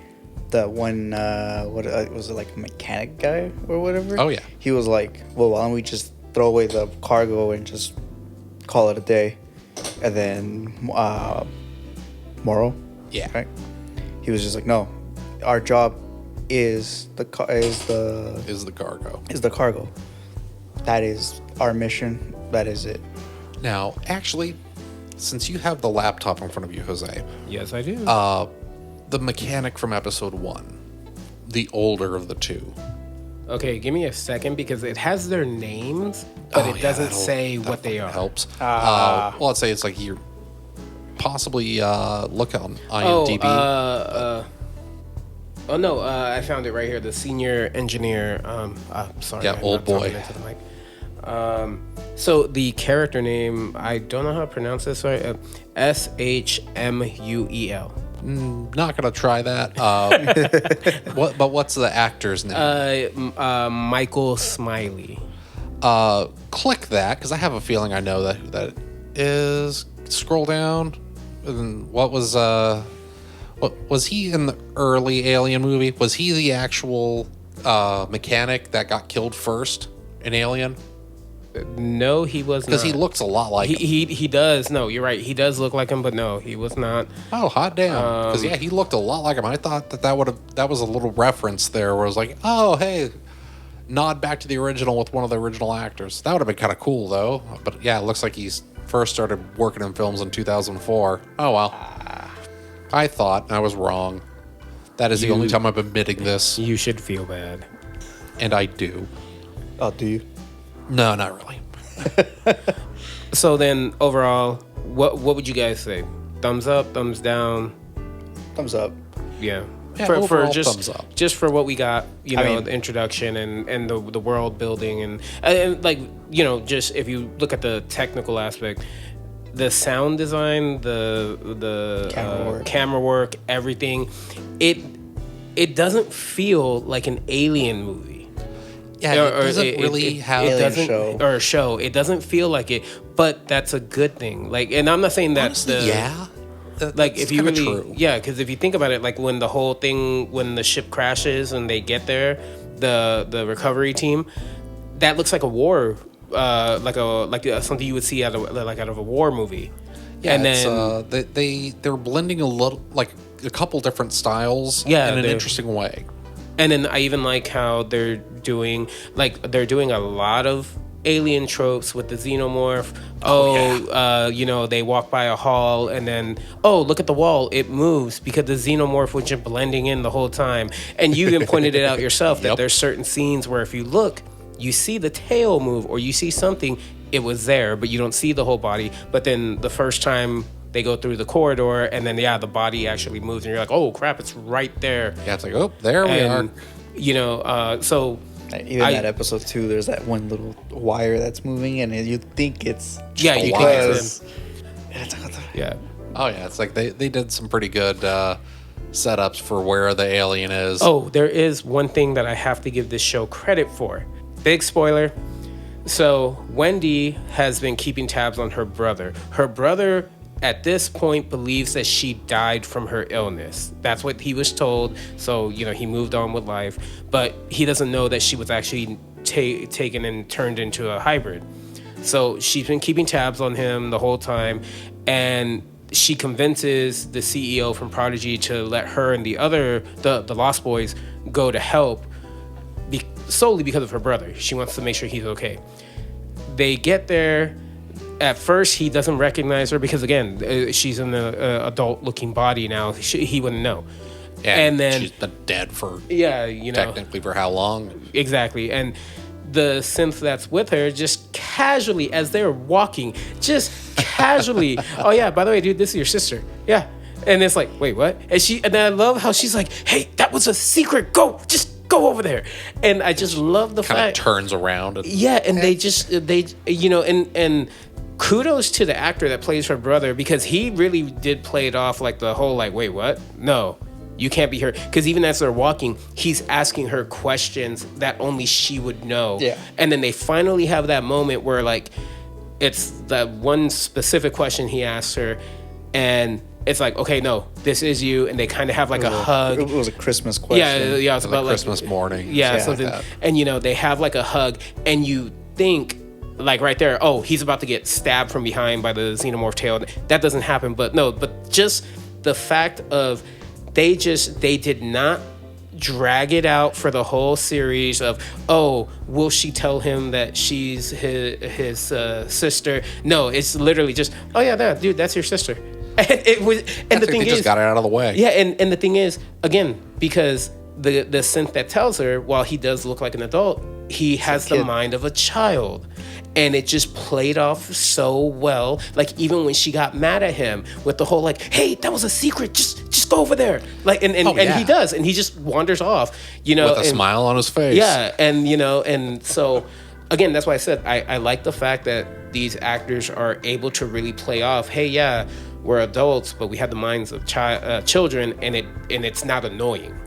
that one, was it like a mechanic guy or whatever? Oh, yeah. He was like, well, why don't we just throw away the cargo and just call it a day? And then Morrow, Yeah. right? He was just like, no, our job is the cargo. Is the cargo. That is our mission. That is it. Now, actually, since you have the laptop in front of you, Jose. Yes, I do. The mechanic from episode 1, the older of the two. Okay, give me a second because it has their names, but it doesn't say what they are. Helps. Well, let's say it's like you're possibly look on IMDb. I found it right here. The senior engineer. Sorry. Yeah, I'm old not boy. talking into the mic. So the character name, I don't know how to pronounce this right. Shmuel. Not gonna try that. But what's the actor's name? Michael Smiley. Click that because I have a feeling I know that is. Scroll down. And what was he in the early Alien movie? Was he the actual mechanic that got killed first in Alien? No, he was not. Because he looks a lot like him. He does. No, you're right. He does look like him, but no, he was not. Oh, hot damn. Because, he looked a lot like him. I thought that was a little reference there where I was like, oh, hey, nod back to the original with one of the original actors. That would have been kind of cool, though. But, yeah, it looks like he's first started working in films in 2004. Oh, well. I thought I was wrong. That is the only time I'm admitting this. You should feel bad. And I do. Oh, do you? No, not really. So then, overall, what would you guys say? Thumbs up, thumbs down? Thumbs up. Yeah. Yeah, for overall, just thumbs up. Just for what we got, mean, the introduction and the world building and like, just if you look at the technical aspect, the sound design, the camera work, everything, it doesn't feel like an Alien movie. Yeah, it doesn't really have Alien show. Or a show. It doesn't feel like it, but that's a good thing. Like, and I'm not saying that honestly, if you really, true. because if you think about it, like when when the ship crashes and they get there, the recovery team, that looks like a war, like something you would see out of a war movie. Yeah, and then they're blending a little, like a couple different styles in an interesting way. And then I even like how they're doing a lot of Alien tropes with the xenomorph. They walk by a hall and then, look at the wall, it moves because the xenomorph was just blending in the whole time. And you even pointed it out yourself that there's certain scenes where if you look, you see the tail move or you see something, it was there, but you don't see the whole body. But then the first time they go through the corridor and then the body actually moves and you're like, oh crap, it's right there. Yeah, it's like, oh, there we are. So even that episode 2, there's that one little wire that's moving and you think it's you think it's yeah. Oh yeah, it's like they did some pretty good setups for where the alien is. Oh, there is one thing that I have to give this show credit for. Big spoiler. So Wendy has been keeping tabs on her brother. Her brother at this point believes that she died from her illness. That's what he was told. So, he moved on with life. But he doesn't know that she was actually taken and turned into a hybrid. So she's been keeping tabs on him the whole time. And she convinces the CEO from Prodigy to let her and the Lost Boys go to help solely because of her brother. She wants to make sure he's okay. They get there. At first, he doesn't recognize her because, again, she's in an adult-looking body now. He wouldn't know. Yeah, and then she's been dead for technically for how long? Exactly. And the synth that's with her just casually, as they're walking, just casually, oh yeah, by the way, dude, this is your sister. Yeah. And it's like, wait, what? And then I love how she's like, hey, that was a secret. Just go over there. And I just love the fact. Kind of turns around. And and kudos to the actor that plays her brother, because he really did play it off like the whole like, wait, what? No, you can't be her. Because even as they're walking, he's asking her questions that only she would know. Yeah. And then they finally have that moment where like, it's that one specific question he asks her, and it's like, okay, no, this is you. And they kind of have like a hug. It was a Christmas question. Yeah, it's about like Christmas morning. Yeah, something. Like and they have like a hug, and you think, like right there, oh, he's about to get stabbed from behind by the xenomorph tail. That doesn't happen, but just the fact of they did not drag it out for the whole series of, oh, will she tell him that she's his sister? No, it's literally just, oh yeah, dude, that's your sister. And it was, and the thing is, just got it out of the way. Yeah, and the thing is, again, because the synth that tells her, while he does look like an adult, he has the mind of a child. And it just played off so well. Like, even when she got mad at him with the whole like, hey, that was a secret, just go over there. Like, and he does, and he just wanders off, with a smile on his face. Yeah, and so again, that's why I said I like the fact that these actors are able to really play off, hey, yeah, we're adults, but we have the minds of children, and it's not annoying.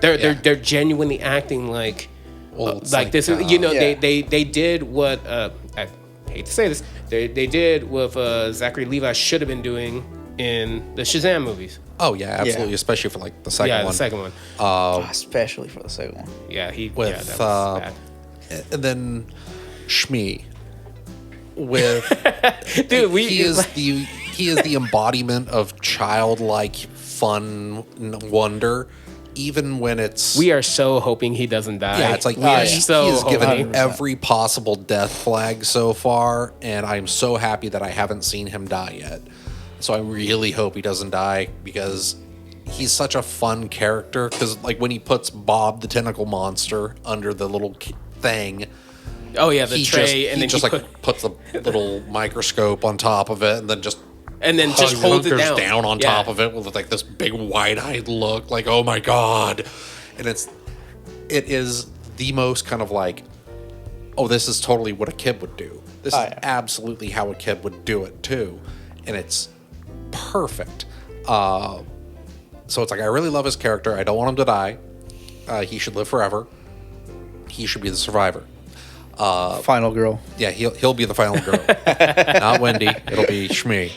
They're genuinely acting like, like this is, they did what I hate to say this, they did what Zachary Levi should have been doing in the Shazam movies. Oh yeah, absolutely, especially for like the second one. Yeah, the second one. Especially for the second one. Yeah, that was bad. And then Shmi with dude, he is the embodiment of childlike fun and wonder. Even when we are so hoping he doesn't die. Yeah, it's like he has given every possible death flag so far, and I'm so happy that I haven't seen him die yet. So I really hope he doesn't die, because he's such a fun character. Because like when he puts Bob the tentacle monster under the little thing. Oh yeah, the tray, and then he puts the little microscope on top of it, and then just holds it down on top of it with like this big wide-eyed look, like, oh my god. And it is the most kind of like, oh, this is totally what a kid would do. This is absolutely how a kid would do it too, and it's perfect. So it's like, I really love his character. I don't want him to die. He should live forever. He should be the survivor. Final girl. Yeah, he'll be the final girl. Not Wendy. It'll be Shmi.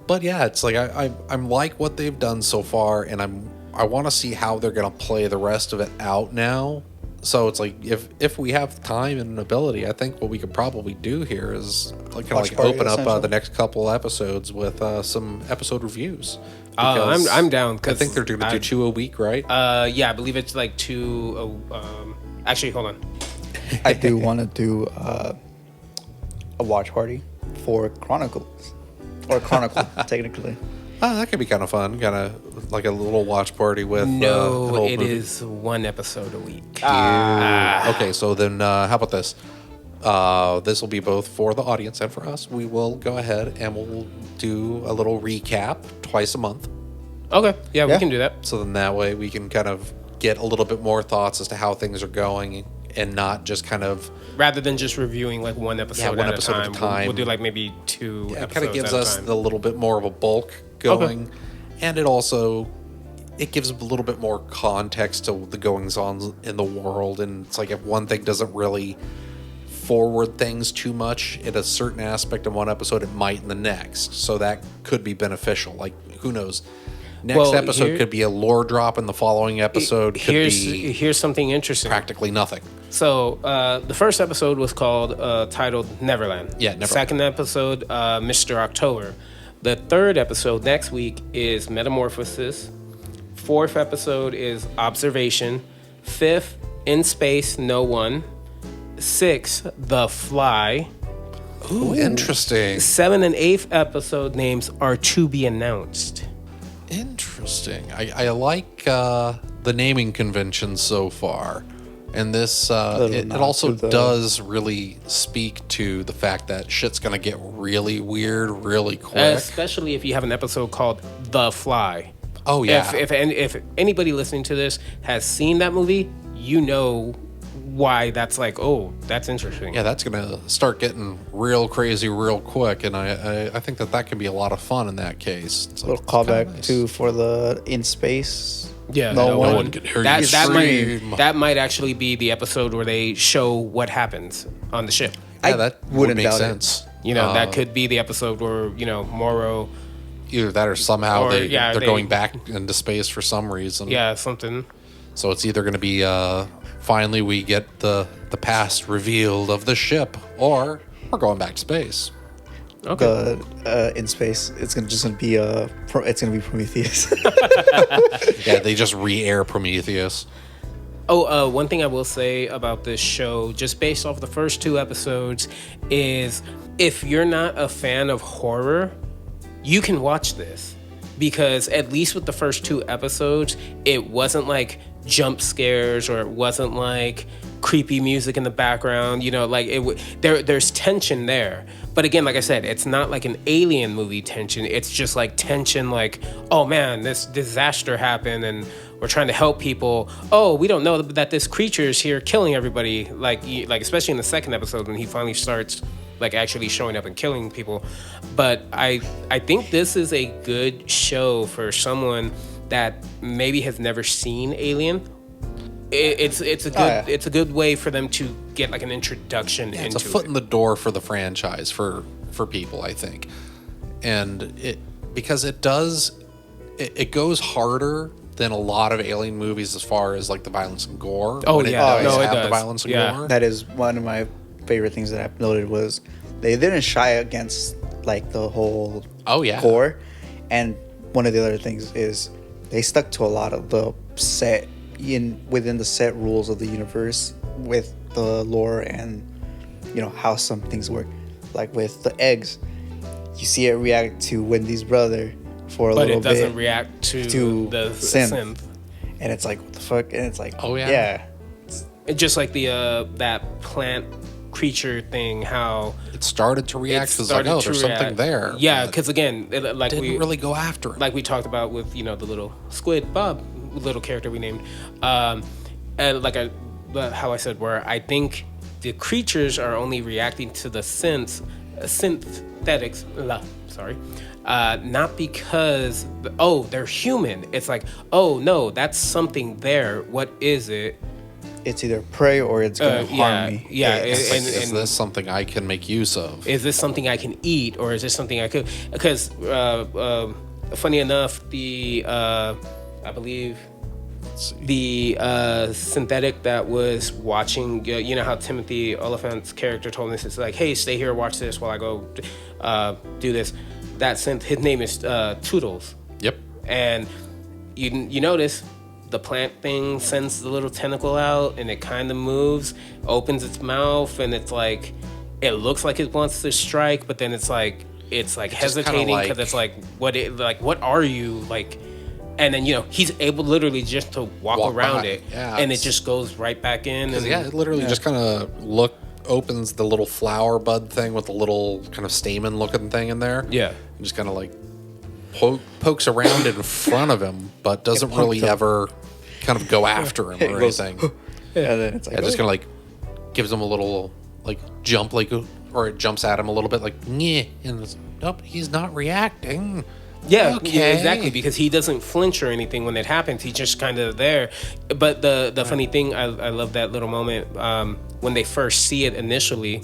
But yeah, it's like I'm like what they've done so far, and I want to see how they're gonna play the rest of it out now. So it's like, if we have time and ability, I think what we could probably do here is like kind of like open up the next couple episodes with some episode reviews. I'm down. I think they're gonna do 2 a week, right? Yeah, I believe it's like 2. Actually, hold on. I do want to do a watch party for Chronicles, or Chronicle technically. That could be kind of fun. Kind of like a little watch party with. No, it is 1 episode a week. Okay, so then how about this? This will be both for the audience and for us. We will go ahead and we'll do a little recap twice a month. Okay, yeah, we can do that. So then that way we can kind of get a little bit more thoughts as to how things are going, and not just kind of, rather than just reviewing like one episode at a time. We'll do like maybe 2 episodes. It kind of gives us a little bit more of a bulk going, and it gives a little bit more context to the goings on in the world. And it's like, if one thing doesn't really forward things too much in a certain aspect of one episode, it might in the next. So that could be beneficial. Like, who knows? Next episode could be a lore drop, and the following episode could be here's something interesting. Practically nothing. So the first episode was titled Neverland. Yeah, Neverland. Second episode, Mr. October. The third episode next week is Metamorphosis. Fourth episode is Observation. Fifth, In Space, No One. Sixth, The Fly. Ooh, interesting. 7th and 8th episode names are to be announced. Interesting. I like the naming convention so far. And this, it also does really speak to the fact that shit's going to get really weird really quick. Especially if you have an episode called The Fly. Oh, yeah. If anybody listening to this has seen that movie, you know why that's like, oh, that's interesting. Yeah, that's going to start getting real crazy real quick. And I think that can be a lot of fun in that case. It's a little callback too for the In Space. Yeah, no one can hear you scream. That might actually be the episode where they show what happens on the ship. Yeah, that would make sense. You know, that could be the episode where, Morrow... Either that or somehow they're going back into space for some reason. Yeah, something. So it's either going to be finally we get the past revealed of the ship, or we're going back to space. Okay. In Space, it's gonna be Prometheus. Yeah, they just re-air Prometheus. Oh, one thing I will say about this show, just based off the first 2 episodes, is if you're not a fan of horror, you can watch this. Because at least with the first 2 episodes, it wasn't like jump scares, or it wasn't like creepy music in the background. There's tension there. But again, like I said, it's not like an Alien movie tension. It's just like tension, like, oh man, this disaster happened and we're trying to help people. Oh, we don't know that this creature is here killing everybody. Like especially in the second episode when he finally starts like actually showing up and killing people. But I think this is a good show for someone that maybe has never seen Alien. It's a good way for them to get like an introduction into it. It's a foot in the door for the franchise for people, I think. And because it goes harder than a lot of Alien movies as far as like the violence and gore. Oh, when yeah. it does have does. the violence and gore. That is one of my favorite things that I've noted was they didn't shy against like the whole gore. And one of the other things is they stuck to a lot of the within the set rules of the universe with the lore and how some things work. Like with the eggs, you see it react to Wendy's brother for a little bit. But it doesn't react to the synth. And it's like, what the fuck? And it's like, oh yeah. Yeah. It's just like the that plant creature thing, how it started to react because there's something there. Yeah, because again, like didn't really go after it. Like we talked about with the little squid Bob, little character we named, and how I said, where I think the creatures are only reacting to the synthetics. Not because they're human. It's like, oh no, that's something there. What is it? It's either prey or it's going to harm me. Yeah. Is this something I can make use of? Is this something I can eat, or is this something I could? Because funny enough, I believe the synthetic that was watching, how Timothy Oliphant's character told us, it's like, hey, stay here, watch this while I go do this. That synth, his name is Toodles. Yep. And you notice the plant thing sends the little tentacle out, and it kind of moves, opens its mouth, and it's like, it looks like it wants to strike, but then it's hesitating because it's like, what are you like? And then he's able literally just to walk around by. it, yeah, and it just goes right back in. And it literally just kind of opens the little flower bud thing with the little kind of stamen looking thing in there. Yeah, and just kind of like pokes around in front of him, but doesn't really ever kind of go after him or anything. And then it's like, just kind of like gives him a little like jump, or it jumps at him a little bit, like, "Nyeh," and it's, nope, he's not reacting. Yeah, Okay. yeah, exactly. Because he doesn't flinch or anything when it happens. He's just kind of there. But the funny thing, I love that little moment when they first see it initially,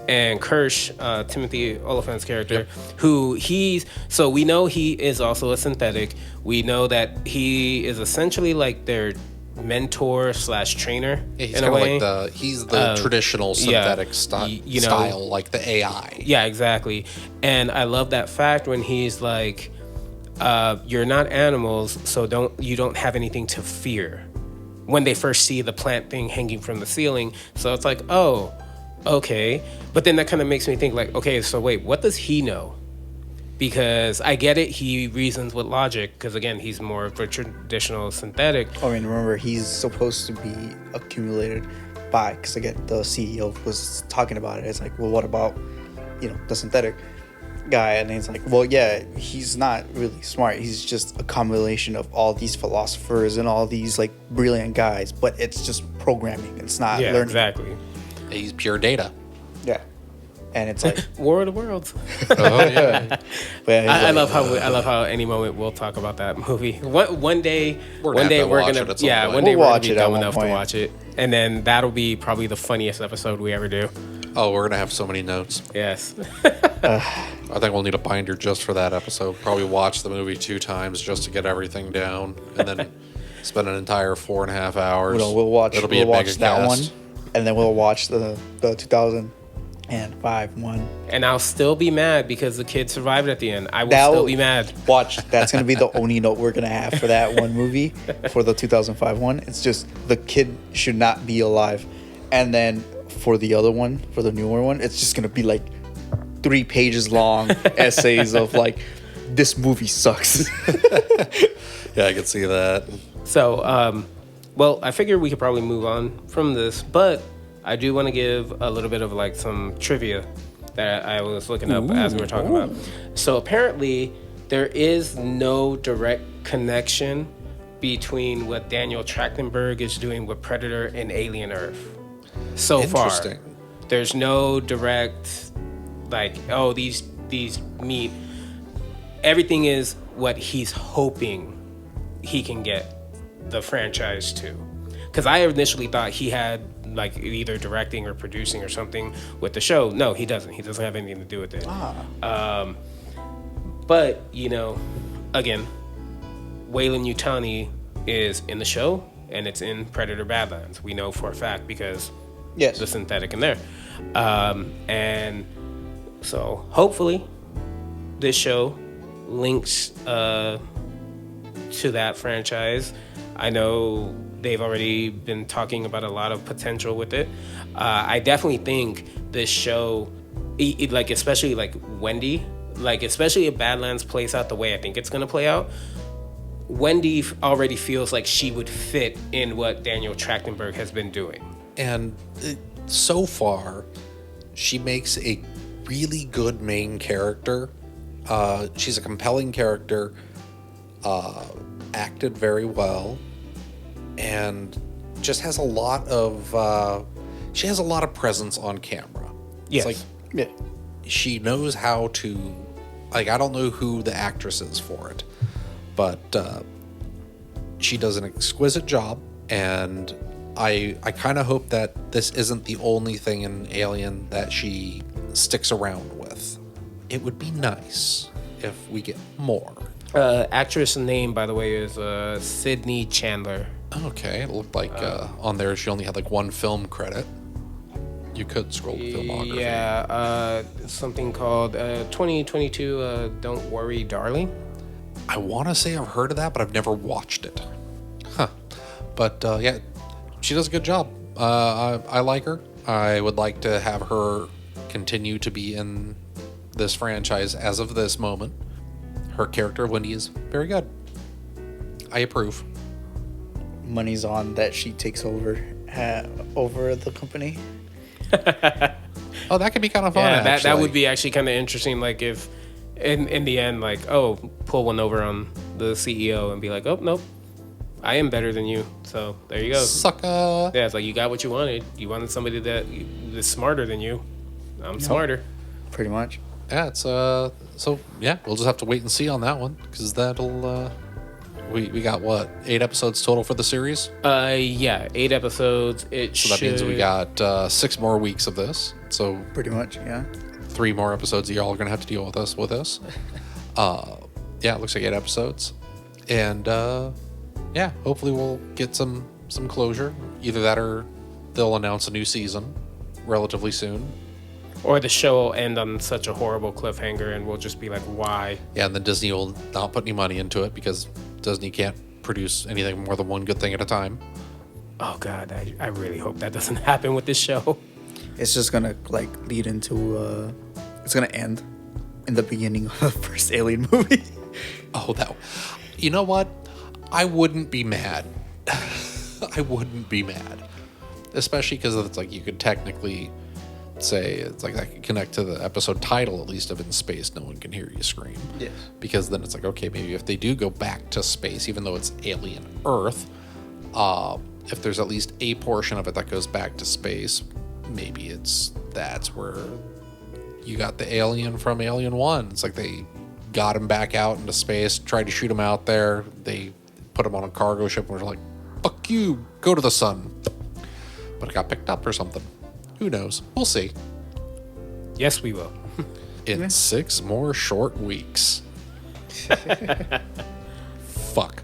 and Kirsch, Timothy Oliphant's character, so we know he is also a synthetic. We know that he is essentially like their mentor slash trainer Yeah, he's in a kind of way. like he's the traditional synthetic you know, style, like the AI. Yeah, exactly. And I love that fact when he's like, you're not animals, so you don't have anything to fear. When they first see the plant thing hanging from the ceiling. So it's like, oh, okay. But then that kind of makes me think like, okay, so wait, what does he know? Because I get it, he reasons with logic, because again, he's more of a traditional synthetic. I mean, remember, he's supposed to be accumulated by, because again, the CEO was talking about it. It's like, well, what about, the synthetic guy? And he's like, well, yeah, he's not really smart. He's just a combination of all these philosophers and all these like brilliant guys, but it's just programming. It's not learning. Exactly. He's pure data. Yeah. And it's like War of the Worlds. Oh yeah. but yeah, I love how any moment we'll talk about that movie. One day We're we're gonna gonna watch it at some point. one day We'll we're gonna watch be it at dumb one enough to point. watch it, and then that'll be probably the funniest episode we ever do. Oh, we're gonna have so many notes. Yes. I think we'll need a binder just for that episode. Probably watch the movie 2 times just to get everything down, and then spend an entire 4.5 hours. we'll watch. It'll be we'll a watch mega that cast. one, and then we'll watch the 2005 one. And I'll still be mad because the kid survived at the end. I will That still will- be mad. Watch. That's gonna be the only note we're gonna have for that one movie, for the 2005 one. It's just the kid should not be alive, and then for the other one, for the newer one, it's just gonna be like 3 pages long essays of like, this movie sucks. Yeah, I could see that. So, well, I figured we could probably move on from this, but I do want to give a little bit of like some trivia that I was looking up as we were talking about. So apparently there is no direct connection between what Daniel Trachtenberg is doing with Predator and Alien Earth. So far, Interesting. there's no direct, like, oh, these meet. Everything is what he's hoping he can get the franchise to. Because I initially thought he had like either directing or producing or something with the show. No, he doesn't. He doesn't have anything to do with it. But, again, Wayland Yutani is in the show and it's in Predator Badlands. We know for a fact because Yes. the synthetic in there. And so hopefully this show links to that franchise. I know they've already been talking about a lot of potential with it. I definitely think this show, like especially like Wendy, like especially if Badlands plays out the way I think it's gonna play out, Wendy already feels like she would fit in what Daniel Trachtenberg has been doing. And so far, she makes a really good main character. She's a compelling character, acted very well, and just has a lot of she has a lot of presence on camera. Yes. It's like Yeah. she knows how to, like, I don't know who the actress is for it, but she does an exquisite job, and I kind of hope that this isn't the only thing in Alien that she sticks around with. It would be nice if we get more. Actress name, by the way, is Sydney Chandler. Okay, it looked like on there she only had like 1 film credit. You could scroll the filmography. Yeah, something called 2022 Don't Worry, Darling. I want to say I've heard of that, but I've never watched it. Huh. But yeah, she does a good job. I like her. I would like to have her continue to be in this franchise as of this moment. Her character of Wendy is very good. I approve. Money's on that she takes over the company. Oh, that could be kind of fun. Yeah, that actually. would be actually kind of interesting. Like if in the end, like, oh, pull one over on the CEO and be like, oh, nope, I am better than you. So there you go. Sucker. Yeah, it's like you got what you wanted. You wanted somebody that is smarter than you. I'm smarter. Pretty much. Yeah, it's so yeah, we'll just have to wait and see on that one because that'll we got what 8 episodes total for the series. Yeah, 8 episodes. So that means we got 6 more weeks of this. So Pretty much, yeah. 3 more episodes y'all are gonna have to deal with us with this. Yeah, it looks like 8 episodes, and yeah, hopefully we'll get some closure. Either that or they'll announce a new season relatively soon. Or the show will end on such a horrible cliffhanger, and we'll just be like, why? Yeah, and then Disney will not put any money into it because Disney can't produce anything more than one good thing at a time. Oh, God, I really hope that doesn't happen with this show. It's just gonna like lead into it's gonna end in the beginning of the first Alien movie. Oh, that. You know what? I wouldn't be mad. I wouldn't be mad, especially because it's like you could technically say it's like that could connect to the episode title, at least of In Space No One Can Hear You Scream. Yes. Because then it's like, okay, maybe if they do go back to space, even though it's alien Earth, if there's at least a portion of it that goes back to space, maybe that's where you got the alien from Alien 1. It's like they got him back out into space, tried to shoot him out there. They put him on a cargo ship and were like, fuck you, go to the sun. But it got picked up or something. Who knows? We'll see. Yes, we will. In 6 more short weeks. Fuck.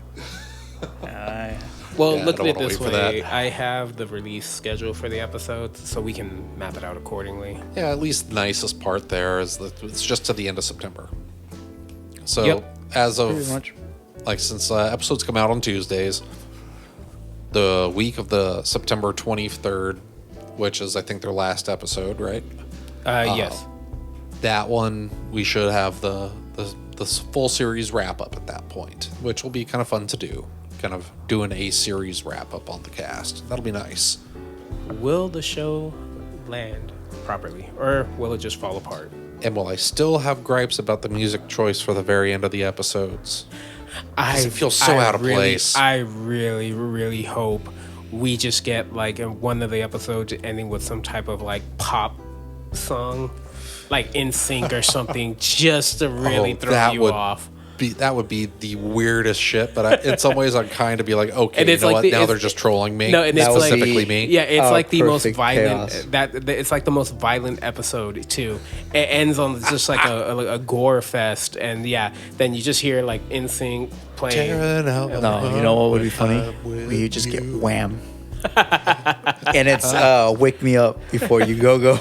Well, Yeah, look I at it don't wanna this wait for way. that. I have the release schedule for the episodes, so we can map it out accordingly. Yeah, at least the nicest part there is that it's just to the end of September. So Yep. as Pretty of much. like since episodes come out on Tuesdays, the week of the September 23rd, which is I think their last episode, right? Yes. That one we should have the full series wrap up at that point, which will be kind of fun to do. Kind of doing a series wrap up on the cast. That'll be nice. Will the show land properly, or will it just fall apart? And will I still have gripes about the music choice for the very end of the episodes? It feels so out of place. I really, really hope we just get like in one of the episodes ending with some type of like pop song, like In Sync or something, just to really throw you off. That would be the weirdest shit, but in some ways I'd kind of be like, okay, And you it's know like what? Now they're just trolling me. No, and it's like specifically me. Yeah, it's like the most perfect violent. chaos. It's like the most violent episode too. It ends on just like a gore fest, and yeah, then you just hear like In Sync playing. Tearing out my No, you know what would be funny? heart with We just get you. wham. And it's wake me up before you go.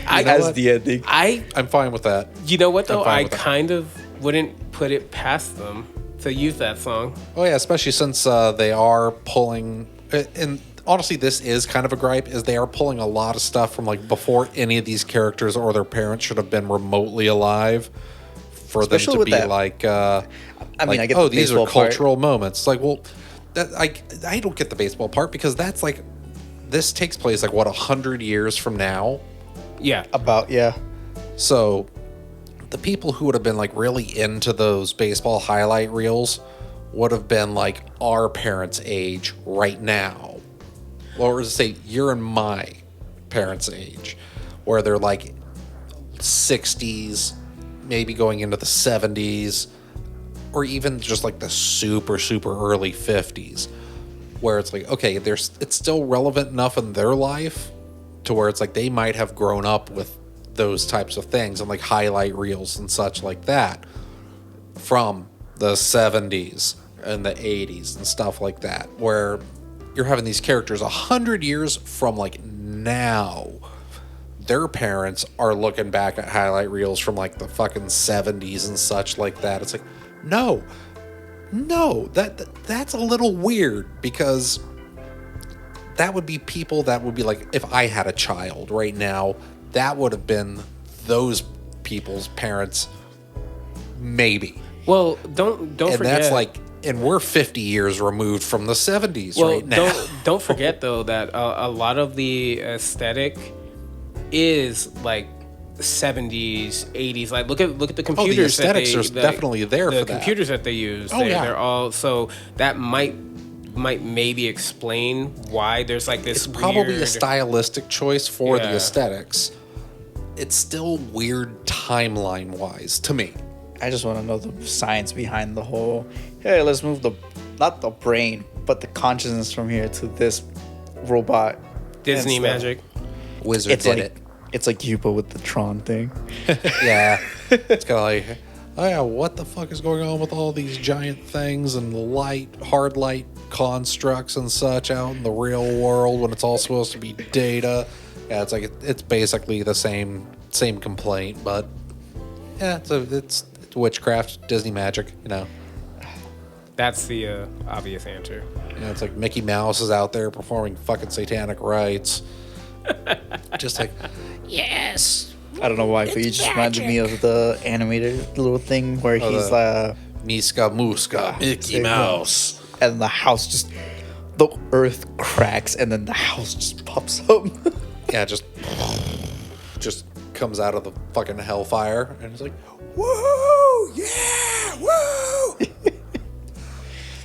As the ending. I'm fine with that. You know what though? I'm fine I with that. kind of wouldn't put it past them to use that song. Oh yeah, especially since they are pulling. And honestly, this is kind of a gripe: is they are pulling a lot of stuff from like before any of these characters or their parents should have been remotely alive, for Especially them to with be that. like, I mean, like, I get oh, the these are baseball part. cultural moments. Like, well, that I don't get the baseball part because that's like, this takes place like what 100 years from now. Yeah. About, yeah. So the people who would have been like really into those baseball highlight reels would have been like our parents' age right now. Or to say you're in my parents' age, where they're like 60s, maybe going into the 70s, or even just like the super, super early 50s, where it's like, okay, it's still relevant enough in their life to where it's like they might have grown up with those types of things and like highlight reels and such like that from the 70s and the 80s and stuff like that, where you're having these characters 100 years from like now. Their parents are looking back at highlight reels from like the fucking 70s and such like that. It's like, no, that's a little weird, because that would be people that would be like, if I had a child right now, that would have been those people's parents, maybe. Well, don't And forget. that's like, and we're 50 years removed from the 70s well, right now. don't forget though that a lot of the aesthetic is like 70s, 80s. Like look at the computers. aesthetics are definitely there the for that. computers that they use. Oh, yeah. They're all so that might maybe explain why there's like this. It's probably weird, a stylistic choice for the Yeah. aesthetics. it's still weird timeline-wise to me. I just want to know the science behind the whole, hey, let's move not the brain, but the consciousness from here to this robot. Disney magic. Wizard did it. It's like you, but with the Tron thing. Yeah. It's kind of like, oh yeah, what the fuck is going on with all these giant things and hard light constructs and such out in the real world when it's all supposed to be data? Yeah, it's like it's basically the same complaint, but yeah, it's witchcraft, Disney magic, you know. That's the obvious answer. Yeah, it's like Mickey Mouse is out there performing fucking satanic rites. Just like, yes. I don't know why, but you just reminded me of the animated little thing where he's Miska Muska, Mickey Mouse. And the house the earth cracks and then the house just pops up. Yeah, just comes out of the fucking hellfire and it's like, woo, yeah, woo.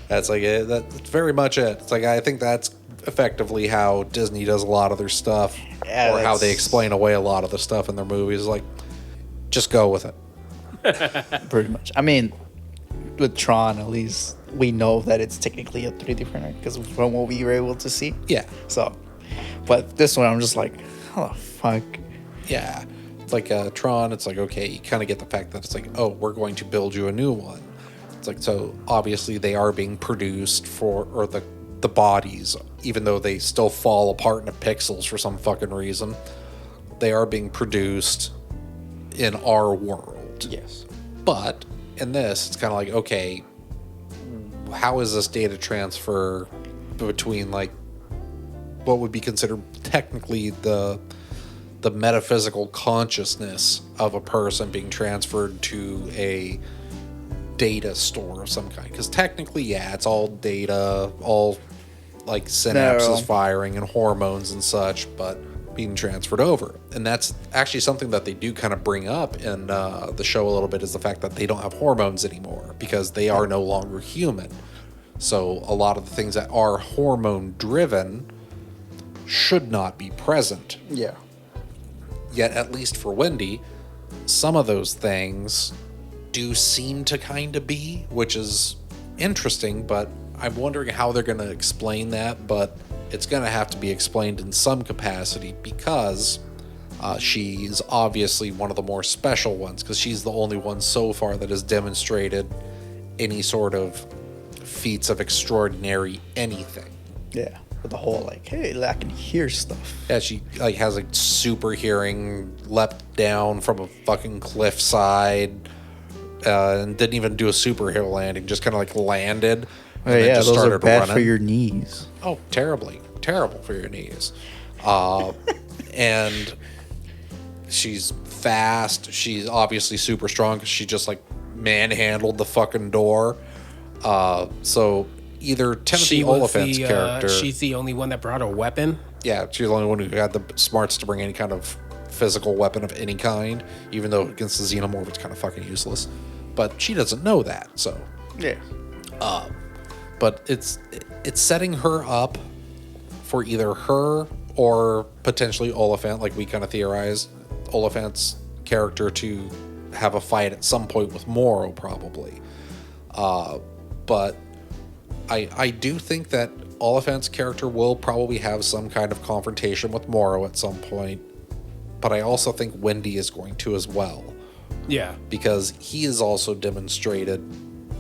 That's like it. That's very much it. It's like, I think that's effectively how Disney does a lot of their stuff, or how they explain away a lot of the stuff in their movies. Like, just go with it. Pretty much. I mean, with Tron, at least we know that it's technically a 3D printer because from what we were able to see. Yeah. So, but this one, I'm just like, how the fuck? Yeah. It's like Tron. It's like, okay, you kind of get the fact that it's like, oh, we're going to build you a new one. It's like, so obviously they are being produced or the bodies, even though they still fall apart into pixels for some fucking reason, they are being produced in our world. Yes. But in this, it's kind of like, okay, how is this data transfer between like what would be considered technically the metaphysical consciousness of a person being transferred to a data store of some kind? Because technically, yeah, it's all data, all like synapses firing and hormones and such, but being transferred over. And that's actually something that they do kind of bring up in the show a little bit, is the fact that they don't have hormones anymore because they are no longer human. So a lot of the things that are hormone driven should not be present. Yeah. Yet, at least for Wendy, some of those things do seem to kind of be, which is interesting, but I'm wondering how they're going to explain that, but it's going to have to be explained in some capacity because she's obviously one of the more special ones, because she's the only one so far that has demonstrated any sort of feats of extraordinary anything. Yeah. With the whole like, hey, I can hear stuff. Yeah, she like has like super hearing, leapt down from a fucking cliffside, and didn't even do a superhero landing, just kind of like landed. Oh, yeah, those are bad for your knees. Oh, terrible for your knees. And she's fast. She's obviously super strong because she just like manhandled the fucking door. So either Timothy Oliphant's character, she's the only one that brought a weapon. Yeah, she's the only one who had the smarts to bring any kind of physical weapon of any kind, even though against the xenomorph it's kind of fucking useless. But she doesn't know that, so yeah. But it's setting her up for either her or potentially Oliphant, like we kind of theorized, Oliphant's character to have a fight at some point with Morrow, probably. But I do think that Oliphant's character will probably have some kind of confrontation with Morrow at some point. But I also think Wendy is going to as well. Yeah. Because he has also demonstrated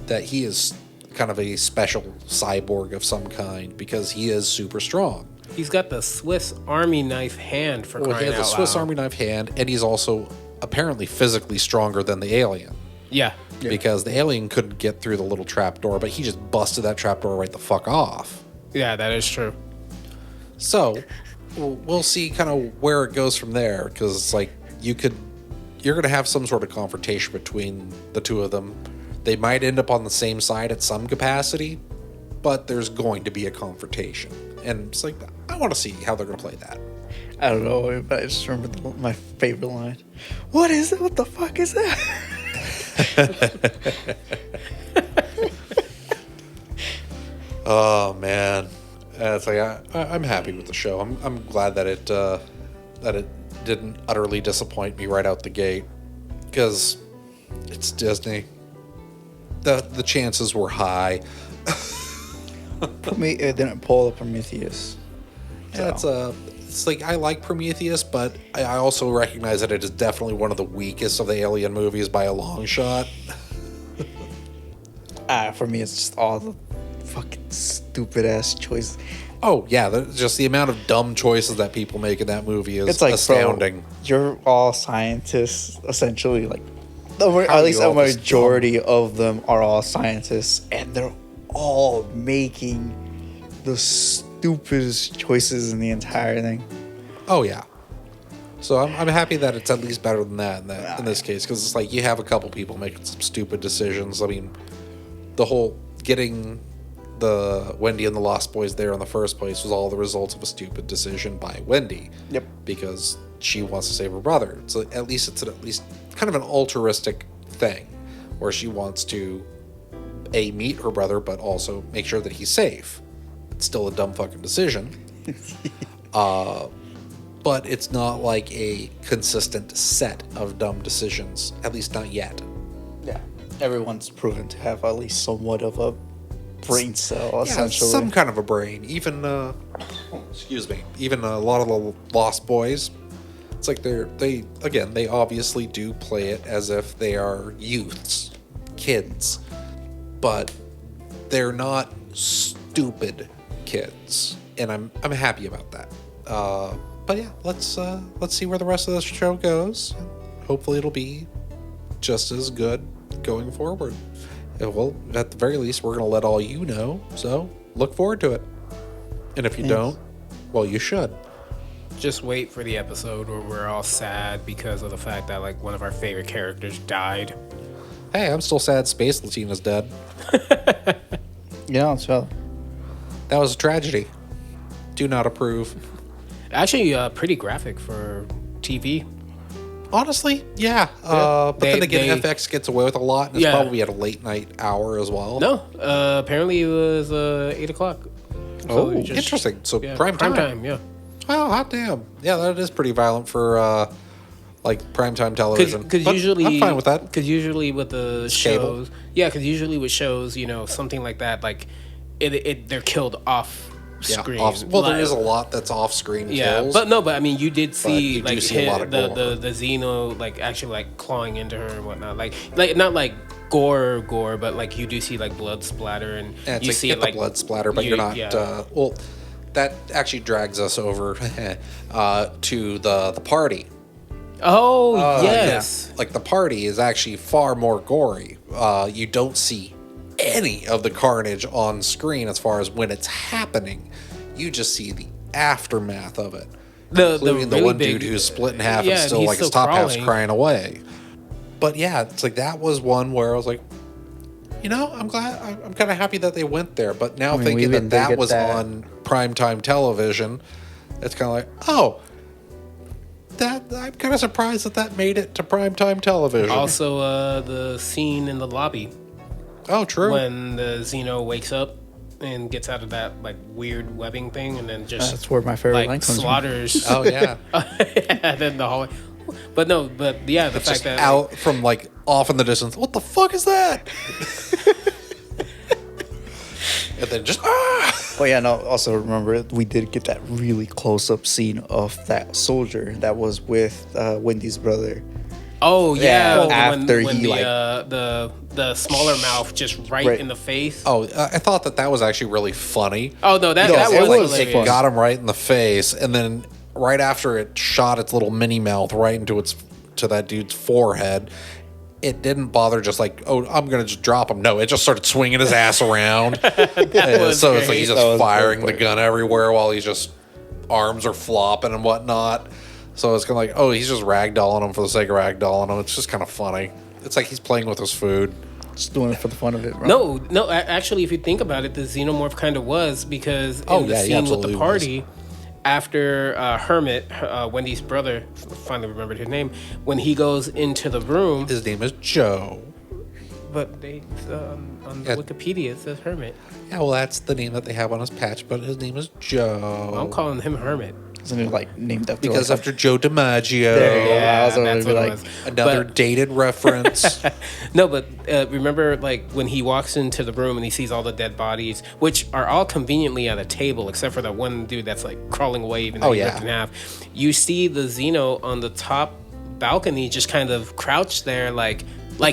that he is kind of a special cyborg of some kind, because he is super strong. He's got the Swiss Army knife hand for crying out loud. He has a Swiss Army knife hand, and he's also apparently physically stronger than the alien. Yeah. Because the alien couldn't get through the little trapdoor, but he just busted that trapdoor right the fuck off. Yeah, that is true. So, we'll see kind of where it goes from there, because it's like you're going to have some sort of confrontation between the two of them. They might end up on the same side at some capacity, but there's going to be a confrontation. And it's like, I want to see how they're going to play that. I don't know, but I just remember my favorite line. What is it? What the fuck is that? Oh, man. It's like, I'm happy with the show. I'm glad that it that it didn't utterly disappoint me right out the gate, because it's Disney. The chances were high. It didn't pull a Prometheus. So. It's like, I like Prometheus, but I also recognize that it is definitely one of the weakest of the Alien movies by a long shot. For me, it's just all the fucking stupid ass choices. Oh yeah, just the amount of dumb choices that people make in that movie is It's like, astounding. bro, you're all scientists, essentially. Like, How at least are you a all this majority of them are all scientists, and they're all making the stupidest choices in the entire thing. Oh yeah. So I'm happy that it's at least better than that in this case, because it's like you have a couple people making some stupid decisions. I mean, the whole getting the Wendy and the Lost Boys there in the first place was all the result of a stupid decision by Wendy. Yep. Because she wants to save her brother. So at least it's at least kind of an altruistic thing, where she wants to meet her brother, but also make sure that he's safe. It's still a dumb fucking decision. But it's not like a consistent set of dumb decisions, at least not yet. Yeah. Everyone's proven to have at least somewhat of a brain cell, essentially. Some kind of a brain. Even, even a lot of the Lost Boys, it's like they obviously do play it as if they are youths, kids, but they're not stupid kids, and I'm happy about that. But yeah, let's see where the rest of this show goes. Hopefully, it'll be just as good going forward. Well, at the very least, we're gonna let all you know. So look forward to it. And if you don't, well, you should. Just wait for the episode where we're all sad because of the fact that like one of our favorite characters died. Hey, I'm still sad Space Latina's dead. Yeah, so That was a tragedy. Do not approve. Actually, pretty graphic for TV. Honestly, yeah. But then again, they- FX gets away with a lot, and it's Yeah. probably at a late night hour as well. No, apparently it was 8 o'clock. Oh, it just- interesting. So Yeah, prime time. yeah. Oh, hot damn. Yeah, that is pretty violent for like primetime television. Because But usually I'm fine with that. Because usually with the Cable. shows, because usually with shows, something like that, like they're killed off screen. Well, there is a lot that's off-screen kills. but I mean, you did see you do like see a lot of gore. the Xeno like actually like clawing into her and whatnot, like not like gore, but like you do see like blood splatter and Yeah, it's you like, see get it the like blood splatter, but you're not. Yeah. Well, that actually drags us over to the party. Oh yes. Yeah. Like the party is actually far more gory. You don't see any of the carnage on screen as far as when it's happening. You just see the aftermath of it. Including the really one big- dude who's split in half yeah, and and still he's like his still top half's crawling. crying away. But yeah, it's like that was one where I was like, I'm kind of happy that they went there. But now we thinking even did that get was that. on primetime television, it's kind of like, oh, that I'm kind of surprised that made it to primetime television. Also, the scene in the lobby Oh, true. when the Xeno wakes up and gets out of that like weird webbing thing, and then just that's where my favorite line like comes slaughters. Oh yeah, and then the hallway. But yeah, the fact just that out from like off in the distance. What the fuck is that? And then just But yeah, no, also remember, we did get that really close-up scene of that soldier that was with Wendy's brother. oh Yeah, yeah, after when he, the smaller mouth just right in the face. Oh, I thought that was actually really funny. Oh no, that No, that it was was hilarious. fun. It got him right in the face, and then right after it shot its little mini mouth right into to that dude's forehead. It didn't bother just like, oh, I'm gonna just drop him. No, it just started swinging his ass around. was So it's like great. he's That just was firing the perfect. gun everywhere while he's just arms are flopping and whatnot. So it's kind of like, oh, he's just ragdolling him for the sake of ragdolling him. It's just kind of funny. It's like he's playing with his food. Just doing it for the fun of it, bro. No. Actually, if you think about it, the xenomorph kind of was because in Oh, the yeah, he scene with absolutely the party, after Hermit, Wendy's brother, finally remembered his name, when he goes into the room, His name is Joe. but they on Yeah. Wikipedia it says Hermit. Yeah, well, that's the name that they have on his patch, but his name is Joe. I'm calling him Hermit. Isn't it like named after Because like, after Joe DiMaggio. There you go. I was that's gonna be what it like, was. Another But- dated reference. No, but remember, like when he walks into the room and he sees all the dead bodies, which are all conveniently at a table, except for that one dude that's like crawling away, even though Oh, he yeah. ripped in half. You see the Xeno on the top balcony, just kind of crouched there, like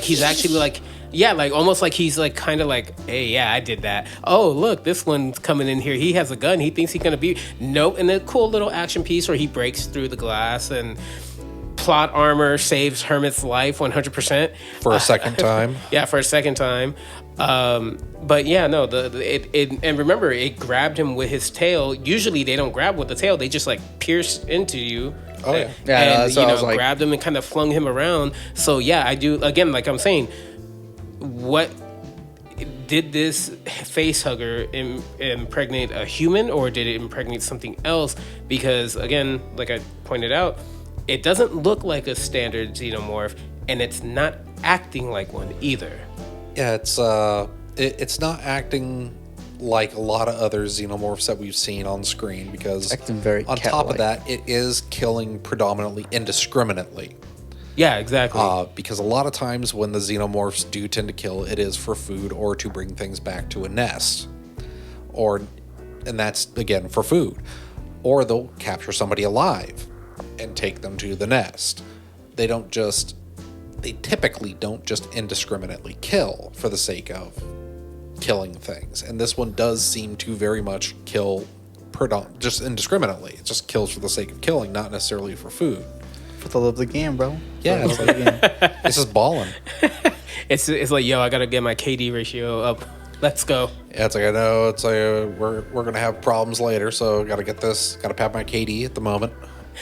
he's actually like. Yeah, like almost like he's like kind of like, hey, yeah, I did that. Oh, look, this one's coming in here. He has a gun. He thinks he's gonna be nope. And a cool little action piece where he breaks through the glass and plot armor saves Hermit's life 100%. For a second time. Yeah, for a second time. But yeah, no, and remember, it grabbed him with his tail. Usually they don't grab with the tail; they just like pierce into you. Oh, yeah. Yeah, no, and that's what I was like- grabbed him and kind of flung him around. So yeah, I do again, like I'm saying, what did this face hugger impregnate a human, or did it impregnate something else? Because again, like I pointed out, it doesn't look like a standard xenomorph, and it's not acting like one either. Yeah, it's not acting like a lot of other xenomorphs that we've seen on screen, because Acting very on top of cat-like. that, it is killing predominantly indiscriminately. Yeah, exactly. Because a lot of times when the xenomorphs do tend to kill, it is for food or to bring things back to a nest, and that's again for food, or they'll capture somebody alive and take them to the nest. They typically don't just indiscriminately kill for the sake of killing things, and this one does seem to very much kill just indiscriminately. It just kills for the sake of killing, not necessarily for food. For the love of the game, bro. Yeah, For the love of the game. This is balling. It's like, yo, I gotta get my KD ratio up. Let's go. Yeah, it's like, I know it's like we're gonna have problems later, so gotta pad my KD at the moment.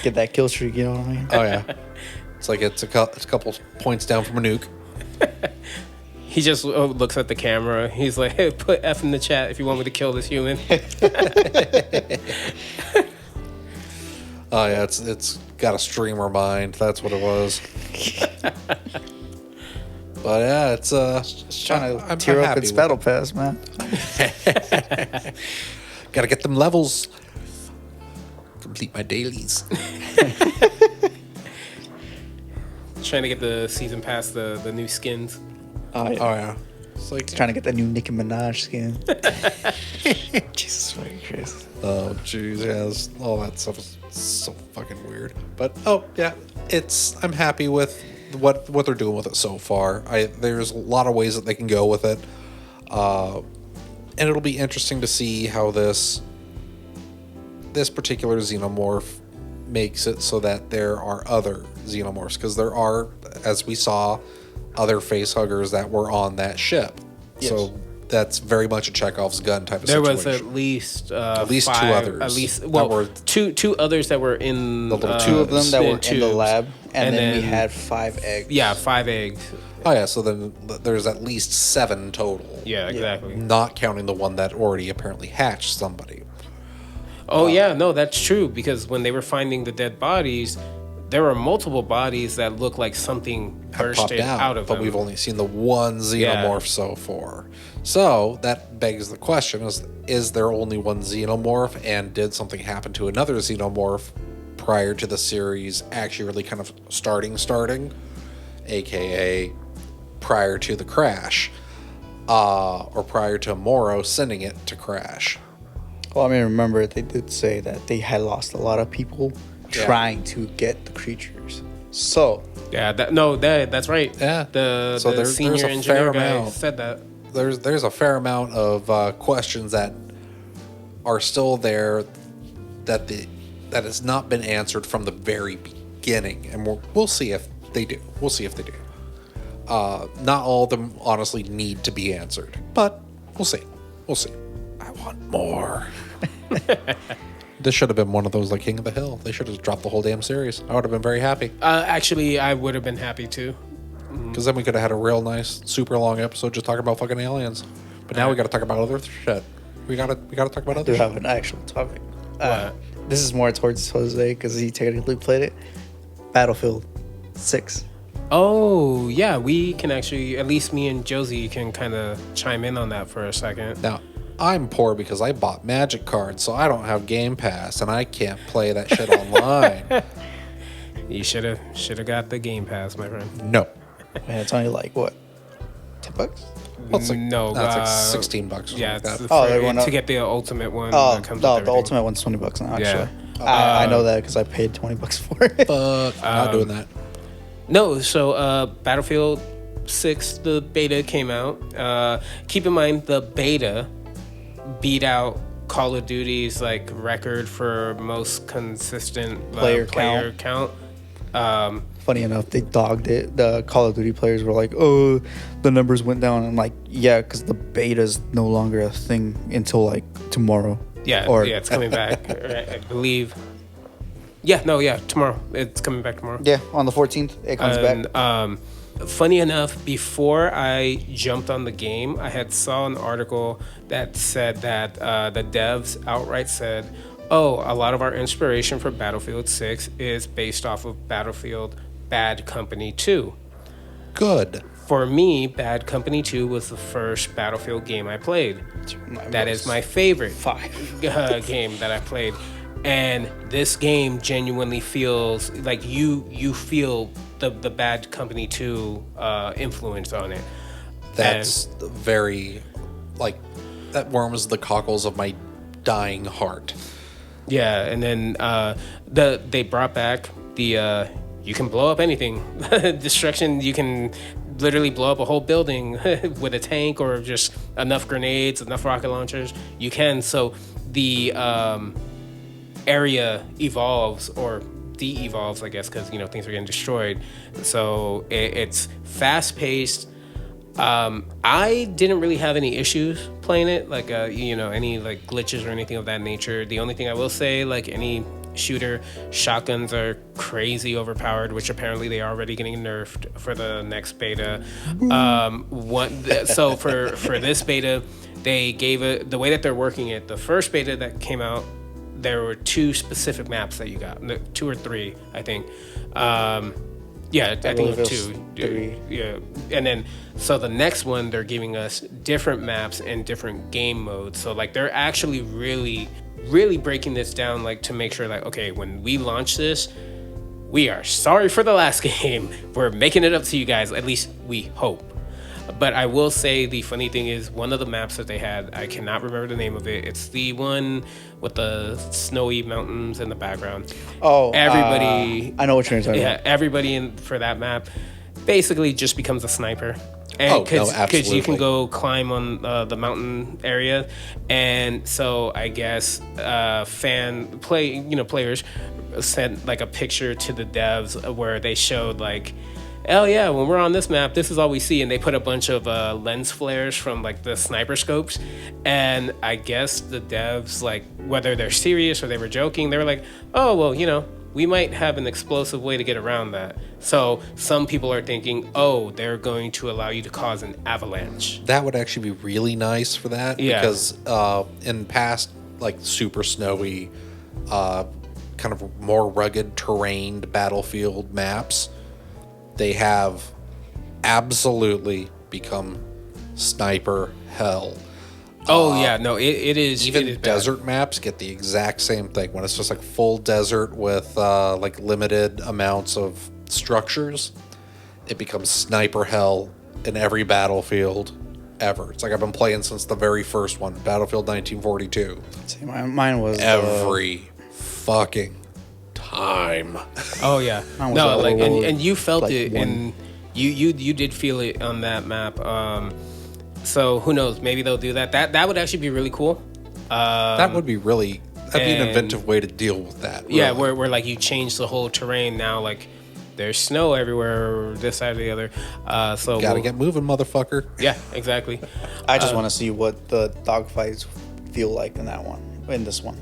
Get that kill streak, you know what I mean? Oh yeah, it's like it's a couple points down from a nuke. He just looks at the camera. He's like, hey, put F in the chat if you want me to kill this human. Oh yeah, it's got a streamer mind. That's what it was. But yeah, it's Just trying to I'm tear up happy its with battle pass, man. Gotta get them levels. Complete my dailies. Trying to get the season pass, the new skins. Oh, yeah. Oh yeah, it's like Trying to get that new Nicki Minaj skin. Jesus fucking Christ. oh jeez, yeah, all that stuff is so fucking weird. But oh yeah, I'm happy with what they're doing with it so far. There's a lot of ways that they can go with it, and it'll be interesting to see how this particular xenomorph makes it so that there are other xenomorphs, because there are, as we saw, other face huggers that were on that ship. Yes. So that's very much a Chekhov's gun type of There situation. was at least least two five, others At least that well, were- two others that were in The little Two of them that were in the tubes. lab, and then we then- had 5 eggs. Yeah, 5 eggs. Oh yeah, so then there's at least 7 total. Yeah, exactly. Not counting the one that already apparently hatched somebody. Oh yeah, no, that's true, because when they were finding the dead bodies, there were multiple bodies that looked like something Have popped bursted out of but them. we've only seen the one xenomorph so far. So that begs the question: is there only one xenomorph, and did something happen to another xenomorph prior to the series actually really kind of starting, aka prior to the crash, or prior to Morrow sending it to crash? Well, I mean, remember, they did say that they had lost a lot of people Yeah. trying to get the creatures. So, Yeah, that's right. Yeah. The So there's senior a fair engineer guy amount. said that. There's a fair amount of questions that are still there that has not been answered from the very beginning, and we'll see if they do. We'll see if they do. Not all of them honestly need to be answered, but we'll see. We'll see. I want more. This should have been one of those like King of the Hill. They should have dropped the whole damn series. I would have been very happy, Actually, I would have been happy too. because then we could have had a real nice, super long episode just talking about fucking aliens. But now we got to talk about other shit. We gotta talk about I other do shit. have an actual topic. What? This is more towards Jose because he technically played it. Battlefield 6. Oh yeah, we can actually, at least me and Josie can kind of chime in on that for a second. Now, I'm poor because I bought Magic cards, so I don't have Game Pass, and I can't play that shit online. You should have got the Game Pass, my friend. No. And it's only like what, $10? Well, it's like, No, it's like $16 or something yeah, like it's that. they went to up. get the ultimate one. Oh, that comes the with everything. ultimate one's $20 now. Actually, Yeah. I know that because I paid $20 for it. Fuck, I'm not doing that. No, so Battlefield 6, the beta came out. Keep in mind, the beta beat out Call of Duty's like record for most consistent Player count. Funny enough, they dogged it. The Call of Duty players were like, "Oh, the numbers went down." I'm like, "Yeah, because the beta's no longer a thing until like tomorrow." Yeah, it's coming back. I believe. Yeah, tomorrow. It's coming back tomorrow. Yeah, on the 14th, it comes back. Funny enough, before I jumped on the game, I had saw an article that said that the devs outright said, "Oh, a lot of our inspiration for Battlefield 6 is based off of Battlefield Bad Company 2." Good. For me, Bad Company 2 was the first Battlefield game I played. That is my favorite game that I played. And this game genuinely feels like you feel the Bad Company 2 influence on it. That's very, like, that warms the cockles of my dying heart. Yeah, and then they brought back the you can blow up anything. Destruction, you can literally blow up a whole building with a tank or just enough grenades, enough rocket launchers. You can. So the area evolves or de-evolves, I guess, because things are getting destroyed. So it's fast-paced. I didn't really have any issues playing it, like any like glitches or anything of that nature. The only thing I will say, like any shooter, shotguns are crazy overpowered, which apparently they are already getting nerfed for the next beta. So for this beta, they gave it the way that they're working it. The first beta that came out, there were 2 specific maps that you got, 2 or 3, I think. Yeah, I think it was 2. 3. Yeah, and then so the next one they're giving us different maps and different game modes. So like they're actually really breaking this down, like to make sure like, okay, when we launch this, we are sorry for the last game. We're making it up to you guys. At least we hope. But I will say the funny thing is one of the maps that they had, I cannot remember the name of it. It's the one with the snowy mountains in the background. Oh, everybody. I know what you're talking about. Yeah, everybody for that map basically just becomes a sniper. And because you can go climb on the mountain area, and so I guess players sent like a picture to the devs where they showed like, oh yeah, when we're on this map, this is all we see, and they put a bunch of lens flares from like the sniper scopes, and I guess the devs, like whether they're serious or they were joking, they were like, oh well, we might have an explosive way to get around that. So some people are thinking, oh, they're going to allow you to cause an avalanche. That would actually be really nice for that. Yeah. Because in past, like, super snowy, kind of more rugged terrained Battlefield maps, they have absolutely become sniper hell. Oh yeah, no, it is. Even it is desert maps get the exact same thing. When it's just like full desert with like limited amounts of structures, it becomes sniper hell in every Battlefield ever. It's like I've been playing since the very first one, Battlefield 1942. See, mine was Every fucking time. Oh yeah, Mine was no, like and you felt like it, one. and you did feel it on that map. So who knows? Maybe they'll do that. That would actually be really cool. That'd be an inventive way to deal with that. Really. Yeah, where like you change the whole terrain now. Like there's snow everywhere, or this side or the other. So gotta get moving, motherfucker. Yeah, exactly. I just want to see what the dogfights feel like in this one.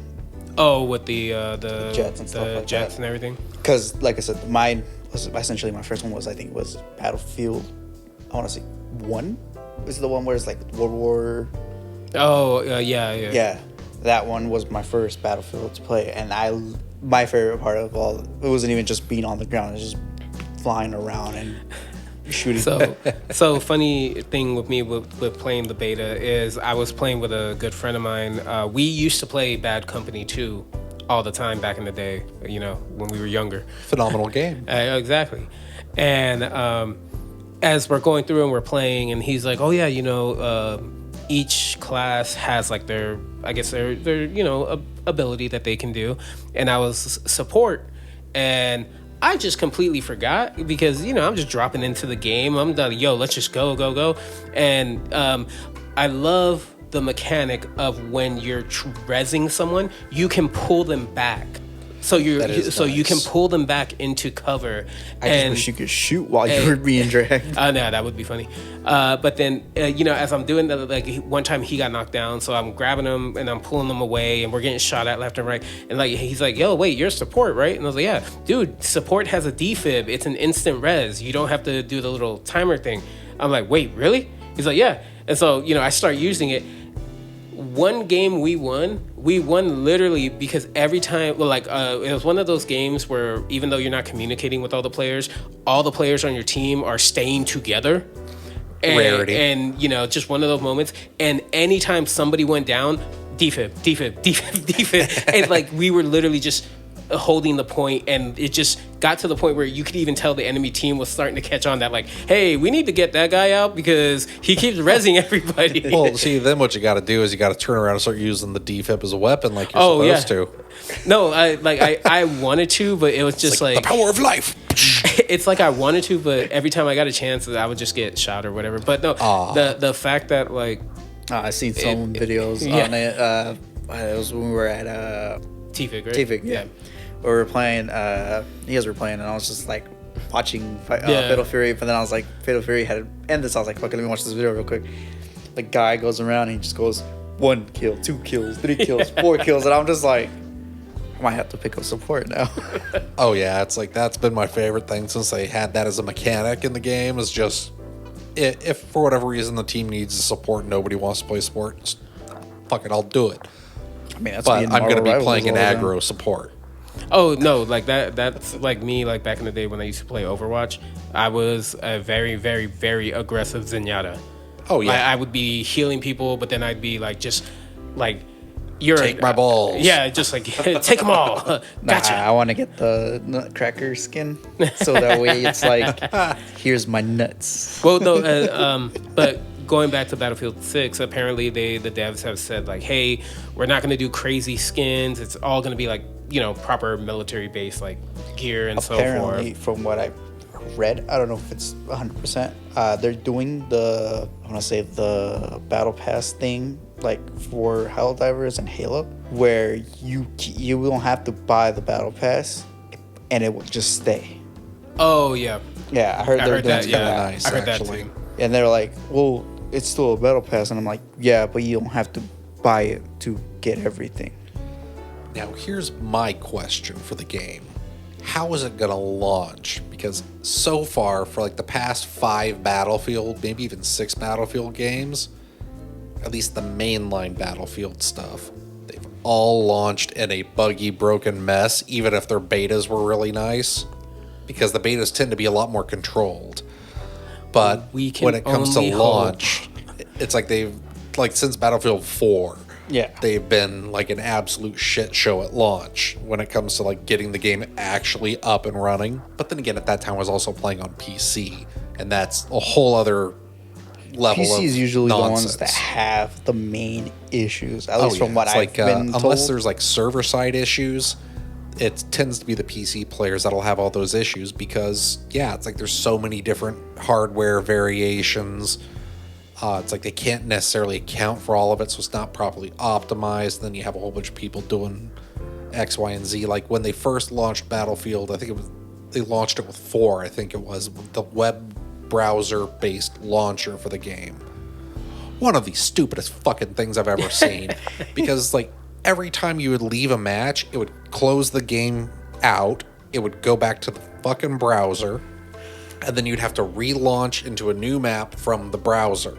Oh, with the jets and stuff like jets that. and everything. Because, like I said, mine was essentially my first one was, I think, was Battlefield. I want to say 1. Is the one where it's like World War. Oh yeah. Yeah, that one was my first Battlefield to play, and my favorite part of all, it wasn't even just being on the ground; it was just flying around and shooting. So funny thing with me with playing the beta is I was playing with a good friend of mine. We used to play Bad Company 2 all the time back in the day, when we were younger. Phenomenal game. Exactly. And as we're going through and we're playing, and he's like, oh yeah, each class has like their ability that they can do. And I was support, and I just completely forgot because I'm just dropping into the game. I'm like, yo, let's just go. And I love the mechanic of when you're rezzing someone, you can pull them back. So you can pull them back into cover. I just wish you could shoot while you were being dragged. No, that would be funny. But then, as I'm doing that, like one time he got knocked down, so I'm grabbing him and I'm pulling him away, and we're getting shot at left and right. And like he's like, "Yo, wait, you're support, right?" And I was like, "Yeah, dude, support has a defib. It's an instant res. You don't have to do the little timer thing." I'm like, "Wait, really?" He's like, "Yeah." And so I start using it. One game we won literally because every time, it was one of those games where even though you're not communicating with all the players on your team are staying together. Rarity. And just one of those moments. And anytime somebody went down, defib. And like we were literally just holding the point, and it just got to the point where you could even tell the enemy team was starting to catch on that, like, hey, we need to get that guy out because he keeps rezzing everybody. Well, see, then what you got to do is you got to turn around and start using the defib as a weapon like you're supposed to. No, I wanted to, but it was just like the power of life. It's like I wanted to, but every time I got a chance, I would just get shot or whatever. But no, the fact that like I seen some videos on it. It was when we were at TFIG, right? TFIG, yeah. We were playing. You guys were playing, and I was just like watching Fatal Fury. But then I was like, Fatal Fury had to end this. I was like, fuck it, let me watch this video real quick. The guy goes around, and he just goes 1 kill, 2 kills, 3 kills, 4 kills, and I'm just like, I might have to pick up support now. Oh yeah, it's like that's been my favorite thing since they had that as a mechanic in the game. Is just if for whatever reason the team needs support and nobody wants to play support, just, fuck it, I'll do it. I mean, that's but I'm going to be playing an aggro support. Oh no, like that's like me, like back in the day when I used to play Overwatch. I was a very, very, very aggressive Zenyatta. Oh yeah. I would be healing people, but then I'd be like, just like, you're take my balls. Yeah, just like take them all. Gotcha. I want to get the Nutcracker skin, so that way it's like, here's my nuts. Well, no, but going back to Battlefield 6, apparently the devs have said like, hey, we're not going to do crazy skins. It's all going to be like, proper military based like gear and so forth. Apparently, from what I read, I don't know if it's 100%. They're doing the battle pass thing like for Helldivers and Halo, where you don't have to buy the battle pass, and it will just stay. Oh yeah. Yeah, I heard they're doing that. Yeah, nice, I heard actually. that too. And they're like, well, it's still a battle pass, and I'm like, yeah, but you don't have to buy it to get everything. Now, here's my question for the game. How is it going to launch? Because so far, for like the past 5 Battlefield, maybe even 6 Battlefield games, at least the mainline Battlefield stuff, they've all launched in a buggy, broken mess, even if their betas were really nice, because the betas tend to be a lot more controlled. But when it comes to launch, it's like since Battlefield 4, yeah, they've been like an absolute shit show at launch when it comes to like getting the game actually up and running. But then again, at that time I was also playing on PC, and that's a whole other level of PC is usually nonsense. the ones that have the main issues, at least from what I've been told. Unless there's like server side issues, it tends to be the PC players that'll have all those issues because, yeah, it's like there's so many different hardware variations. It's like they can't necessarily account for all of it, so it's not properly optimized. Then you have a whole bunch of people doing X, Y, and Z. Like when they first launched Battlefield, I think they launched it with 4, I think it was, the web browser-based launcher for the game. One of the stupidest fucking things I've ever seen. Because, like, every time you would leave a match, it would close the game out, it would go back to the fucking browser, and then you'd have to relaunch into a new map from the browser.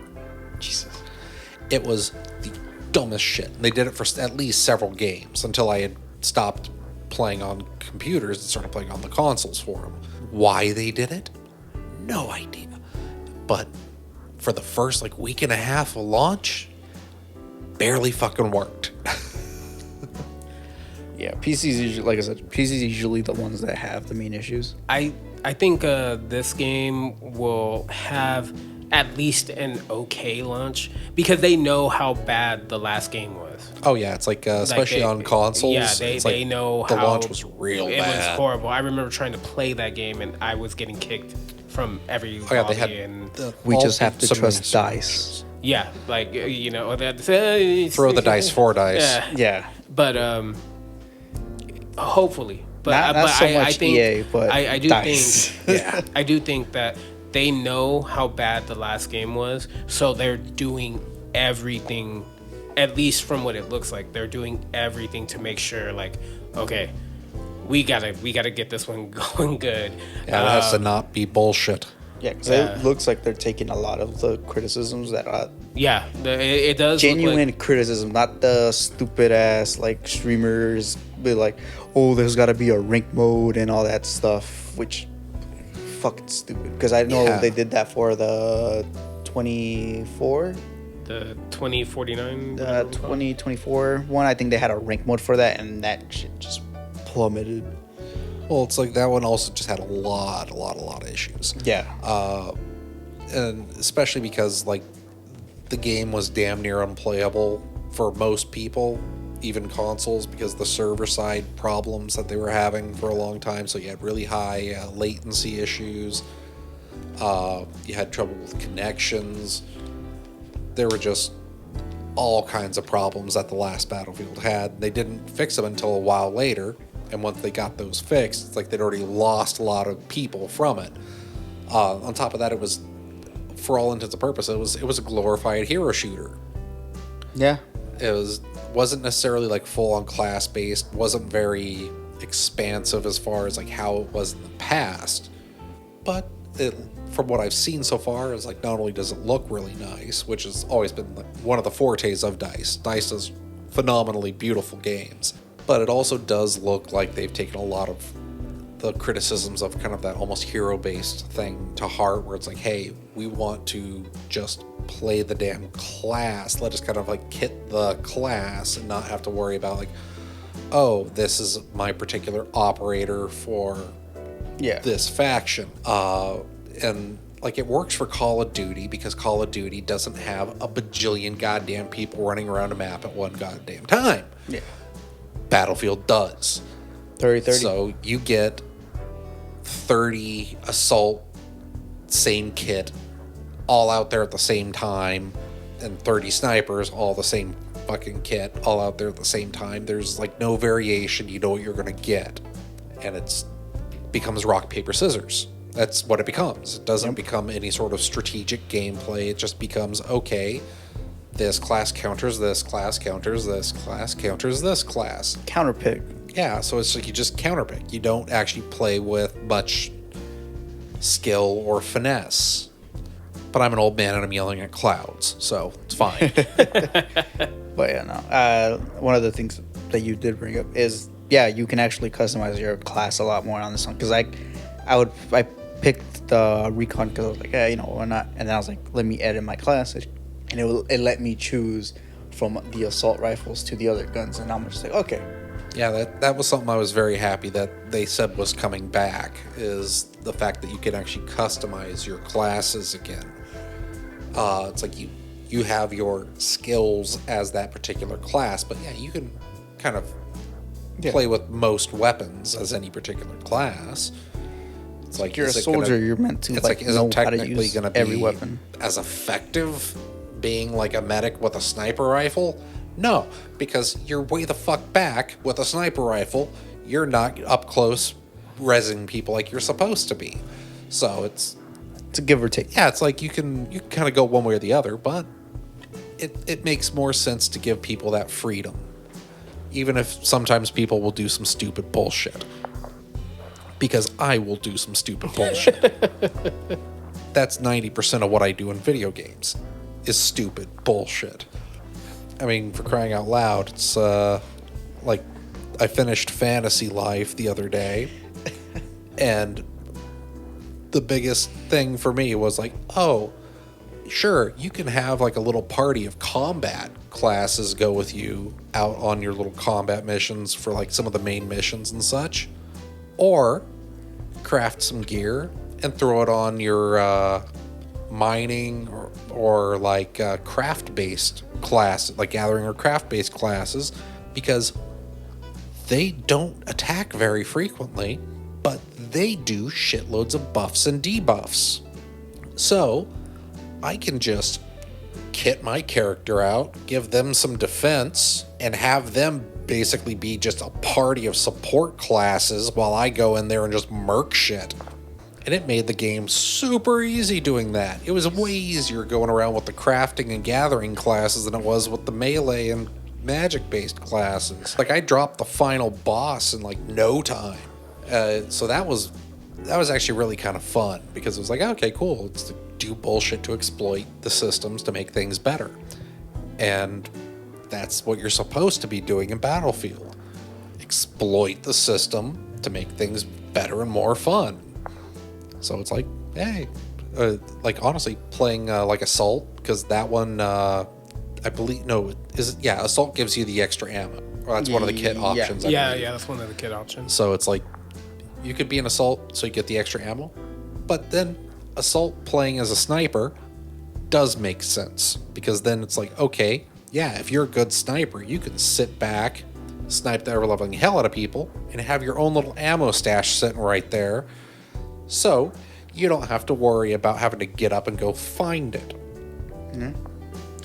Jesus. It was the dumbest shit. They did it for at least several games until I had stopped playing on computers and started playing on the consoles for them. Why they did it? No idea. but for the first like week and a half of launch, barely fucking worked. Yeah, PCs usually, like I said, PCs usually the ones that have the main issues. I think this game will have at least an okay launch because they know how bad the last game was. Oh yeah, it's like especially on consoles. Yeah, it's they like know the how launch was real it bad. was horrible. I remember trying to play that game and I was getting kicked from every Oh yeah, lobby they had. and We all just have to some trust mini dice. yeah, like you know that. Throw the dice, 4 dice. Yeah, Yeah. but hopefully, but Not so much I think EA, but I do dice. think yeah, I do think that they know how bad the last game was, so they're doing everything. At least from what it looks like, they're doing everything to make sure, like, okay, we gotta get this one going good. Yeah, it has to not be bullshit. Yeah, because Yeah. it looks like they're taking a lot of the criticisms that are Yeah, it does look genuine like, criticism, not the stupid ass like streamers be like, oh, there's got to be a rank mode and all that stuff, which fucking stupid. Because I know Yeah. they did that for the 24, the 2049. 2024 one. I think they had a rank mode for that, and that shit just plummeted. Well, it's like that one also just had a lot of issues. Yeah. And especially because like the game was damn near unplayable for most people, even consoles, because the server side problems that they were having for a long time. So you had really high latency issues. You had trouble with connections. There were just all kinds of problems that the last Battlefield had. They didn't fix them until a while later. And once they got those fixed, it's like they'd already lost a lot of people from it. On top of that, it was, for all intents and purposes, it was a glorified hero shooter. Yeah. It wasn't necessarily like full on class based, wasn't very expansive as far as like how it was in the past. But it, from what I've seen so far, is like not only does it look really nice, which has always been like one of the fortes of DICE. DICE does phenomenally beautiful games, but it also does look like they've taken a lot of the criticisms of kind of that almost hero-based thing to heart, where it's like, hey, we want to just play the damn class. Let us kind of like kit the class and not have to worry about like, oh, this is my particular operator for this faction. And like it works for Call of Duty because Call of Duty doesn't have a bajillion goddamn people running around a map at one goddamn time. Yeah. Battlefield does. 30. So you get 30 assault, same kit, all out there at the same time, and 30 snipers, all the same fucking kit, all out there at the same time. There's like no variation. You know what you're gonna get, and it's becomes rock paper scissors. That's what it becomes. It doesn't become any sort of strategic gameplay. It just becomes, okay, this class counters this class, counters this class, counters this class. Counterpick. Yeah, so it's like you just counterpick. You don't actually play with much skill or finesse. But I'm an old man and I'm yelling at clouds, so it's fine. But yeah, no. One of the things that you did bring up is, yeah, you can actually customize your class a lot more on this one. Because I picked the recon because I was like, yeah, you know, why not? And then I was like, let me edit my class, and it let me choose from the assault rifles to the other guns, and I'm just like, okay. Yeah, that was something I was very happy that they said was coming back, is the fact that you can actually customize your classes again. It's like you have your skills as that particular class, but yeah, you can kind of play with most weapons as any particular class. It's like You're a soldier, you're meant to like know how to use gonna be every weapon. as effective being like a medic with a sniper rifle? No, because you're way the fuck back with a sniper rifle. You're not up close rezzing people like you're supposed to be. So it's a give or take. Yeah, it's like you can kind of go one way or the other, but it makes more sense to give people that freedom. Even if sometimes people will do some stupid bullshit. Because I will do some stupid bullshit. That's 90% of what I do in video games, is stupid bullshit. I mean, for crying out loud, it's like I finished Fantasy Life the other day, and the biggest thing for me was like, oh, sure, you can have like a little party of combat classes go with you out on your little combat missions for like some of the main missions and such, or craft some gear and throw it on your mining or like craft-based class, like gathering or craft-based classes, because they don't attack very frequently, but they do shitloads of buffs and debuffs. So I can just kit my character out, give them some defense, and have them basically be just a party of support classes while I go in there and just murk shit. And it made the game super easy doing that. It was way easier going around with the crafting and gathering classes than it was with the melee and magic-based classes. Like, I dropped the final boss in like no time. So that was actually really kind of fun, because it was like, okay, cool. It's to do bullshit to exploit the systems to make things better. And that's what you're supposed to be doing in Battlefield. Exploit the system to make things better and more fun. So it's like, hey, like honestly, playing like Assault, because that one, I believe, Assault gives you the extra ammo. Well, that's one of the kit options. Yeah, that's one of the kit options. So it's like, you could be an Assault so you get the extra ammo, but then Assault playing as a sniper does make sense, because then it's like, okay, yeah, if you're a good sniper, you can sit back, snipe the ever-leveling hell out of people, and have your own little ammo stash sitting right there. So you don't have to worry about having to get up and go find it. Mm-hmm.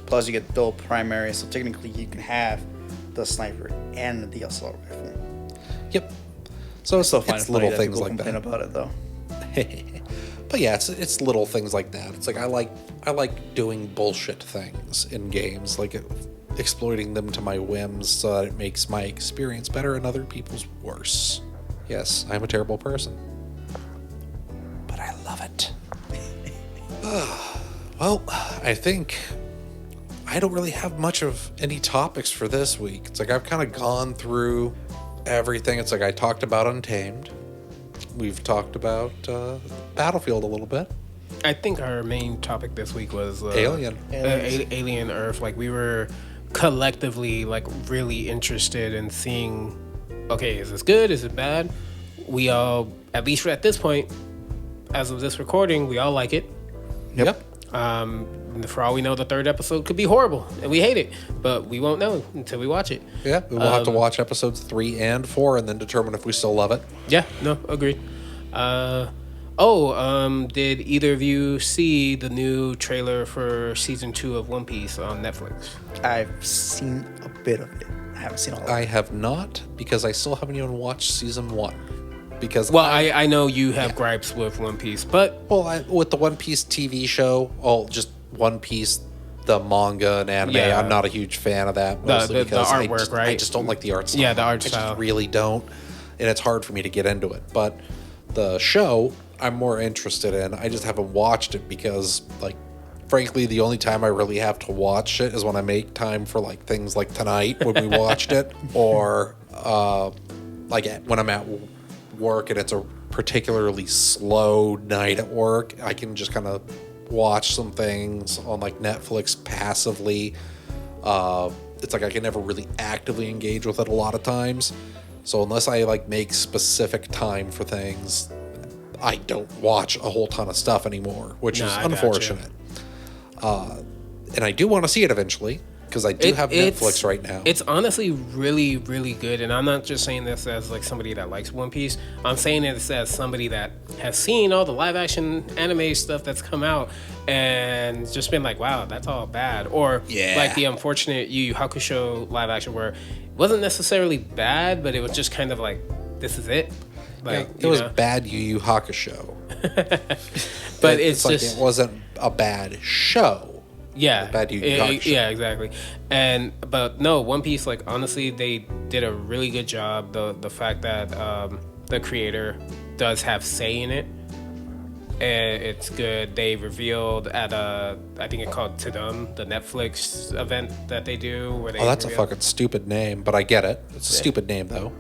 Plus, you get dual primary, so technically you can have the sniper and the assault rifle. Yep. So it's little things like that. Complain about it though. But yeah, it's little things like that. It's like I like doing bullshit things in games, like exploiting them to my whims, so that it makes my experience better and other people's worse. Yes, I'm a terrible person, but I love it. Well, I think I don't really have much of any topics for this week. It's like I've kind of gone through everything. It's like I talked about Untamed. We've talked about Battlefield a little bit. I think our main topic this week was Alien Earth. Like, we were collectively like really interested in seeing, okay, is this good? Is it bad? We all, at least at this point, as of this recording, we all like it. Yep. For all we know, the third episode could be horrible and we hate it, but we won't know until we watch it. Yeah, we'll have to watch episodes 3 and 4 and then determine if we still love it. Yeah, no, agreed. Did either of you see the new trailer for season 2 of One Piece on Netflix? I've seen a bit of it. I haven't seen all of it. I have not, because I still haven't even watched season 1. Because I know you have gripes with One Piece, but with the One Piece TV show, just One Piece, the manga and anime, I'm not a huge fan of that. Mostly the artwork, I just don't like the art style. Yeah, the art style. I just really don't, and it's hard for me to get into it. But the show, I'm more interested in. I just haven't watched it because, like, frankly, the only time I really have to watch it is when I make time for like things like tonight when we watched it, or like when I'm at work and it's a particularly slow night at work. I can just kind of watch some things on like Netflix passively. It's like I can never really actively engage with it a lot of times. So unless I like make specific time for things, I don't watch a whole ton of stuff anymore, which is unfortunate. And I do want to see it eventually, because I do have Netflix right now. It's honestly really, really good. And I'm not just saying this as like somebody that likes One Piece. I'm saying this as somebody that has seen all the live action anime stuff that's come out and just been like, wow, that's all bad. Or like the unfortunate Yu Yu Hakusho live action, where it wasn't necessarily bad, but it was just kind of like, this is it. Like, it was bad Yu Yu Hakusho. But it's like just, it wasn't a bad show. Yeah, bad Yu Yu Hakusho. Yeah, exactly. But no, One Piece, like, honestly, they did a really good job. The fact that the creator does have say in it, and it's good. They revealed at I think it's called Tudum, the Netflix event that they do. Where they that's a fucking stupid name, but I get it. It's a stupid name though.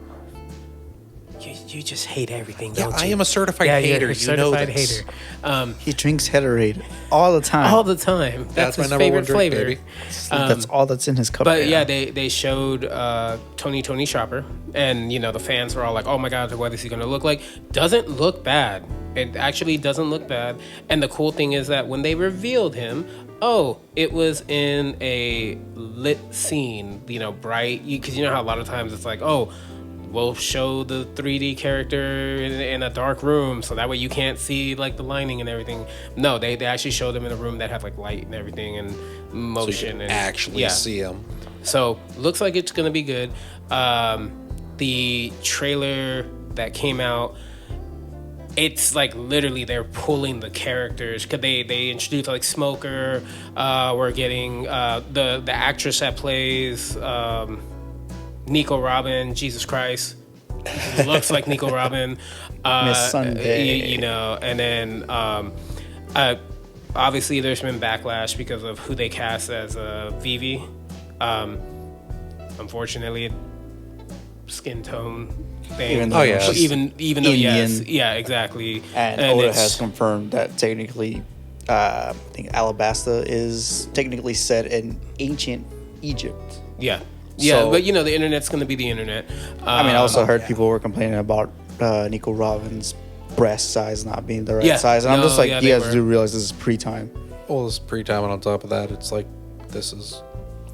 you just hate everything, Yeah, don't I you? am a certified Yeah, hater. you're a You know certified this. hater. He drinks Haterade all the time. All the time. That's my his number one favorite drink, flavor. baby. That's all that's in his cup. But right yeah, now. they showed Tony Shopper, and you know the fans were all like, "Oh my God, what is he gonna look like?" Doesn't look bad. It actually doesn't look bad. And the cool thing is that when they revealed him, it was in a lit scene, you know, bright. Because you know how a lot of times it's like, we'll show the 3D character in a dark room, so that way you can't see like the lining and everything. No, they actually showed them in a room that had like light and everything and motion, So you can and actually see him. So looks like it's gonna be good. The trailer that came out, it's like literally they're pulling the characters because they introduced like Smoker. We're getting the actress that plays Nico Robin. Jesus Christ, looks like Nico Robin. Miss Sunday. You know, and then obviously there's been backlash because of who they cast as Vivi. Unfortunately, skin tone thing. Even though even though Indian. yeah, exactly. And Oda it's- has confirmed that technically, I think Alabasta is technically set in ancient Egypt. yeah, So- but you know the internet's gonna be the internet. I mean, I also heard people were complaining about Nico Robin's breast size not being the right Yeah. size, and I'm No, just like, yeah, you they guys were. do realize this is pre-time. Well, this pre-time, and on top of that, it's like this is.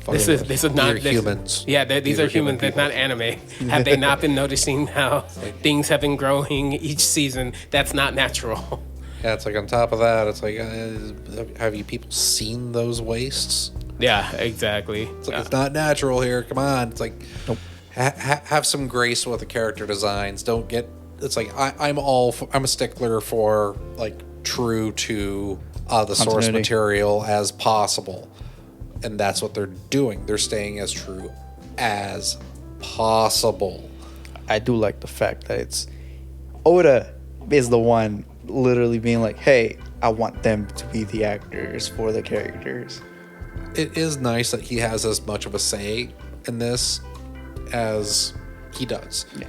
This is not These are humans. Yeah, these are humans. That's not anime. Have they not been noticing how things have been growing each season? That's not natural. Yeah, it's like on top of that, it's like, have you people seen those waists? Yeah, exactly. It's like it's not natural here. Come on, it's like have some grace with the character designs. Don't get. It's like I'm a stickler for like true to the source Continuity. material as possible, and that's what they're doing. They're staying as true as possible. I do like the fact that it's Oda is the one literally being like, hey, I want them to be the actors for the characters. It is nice that he has as much of a say in this as he does. Yeah.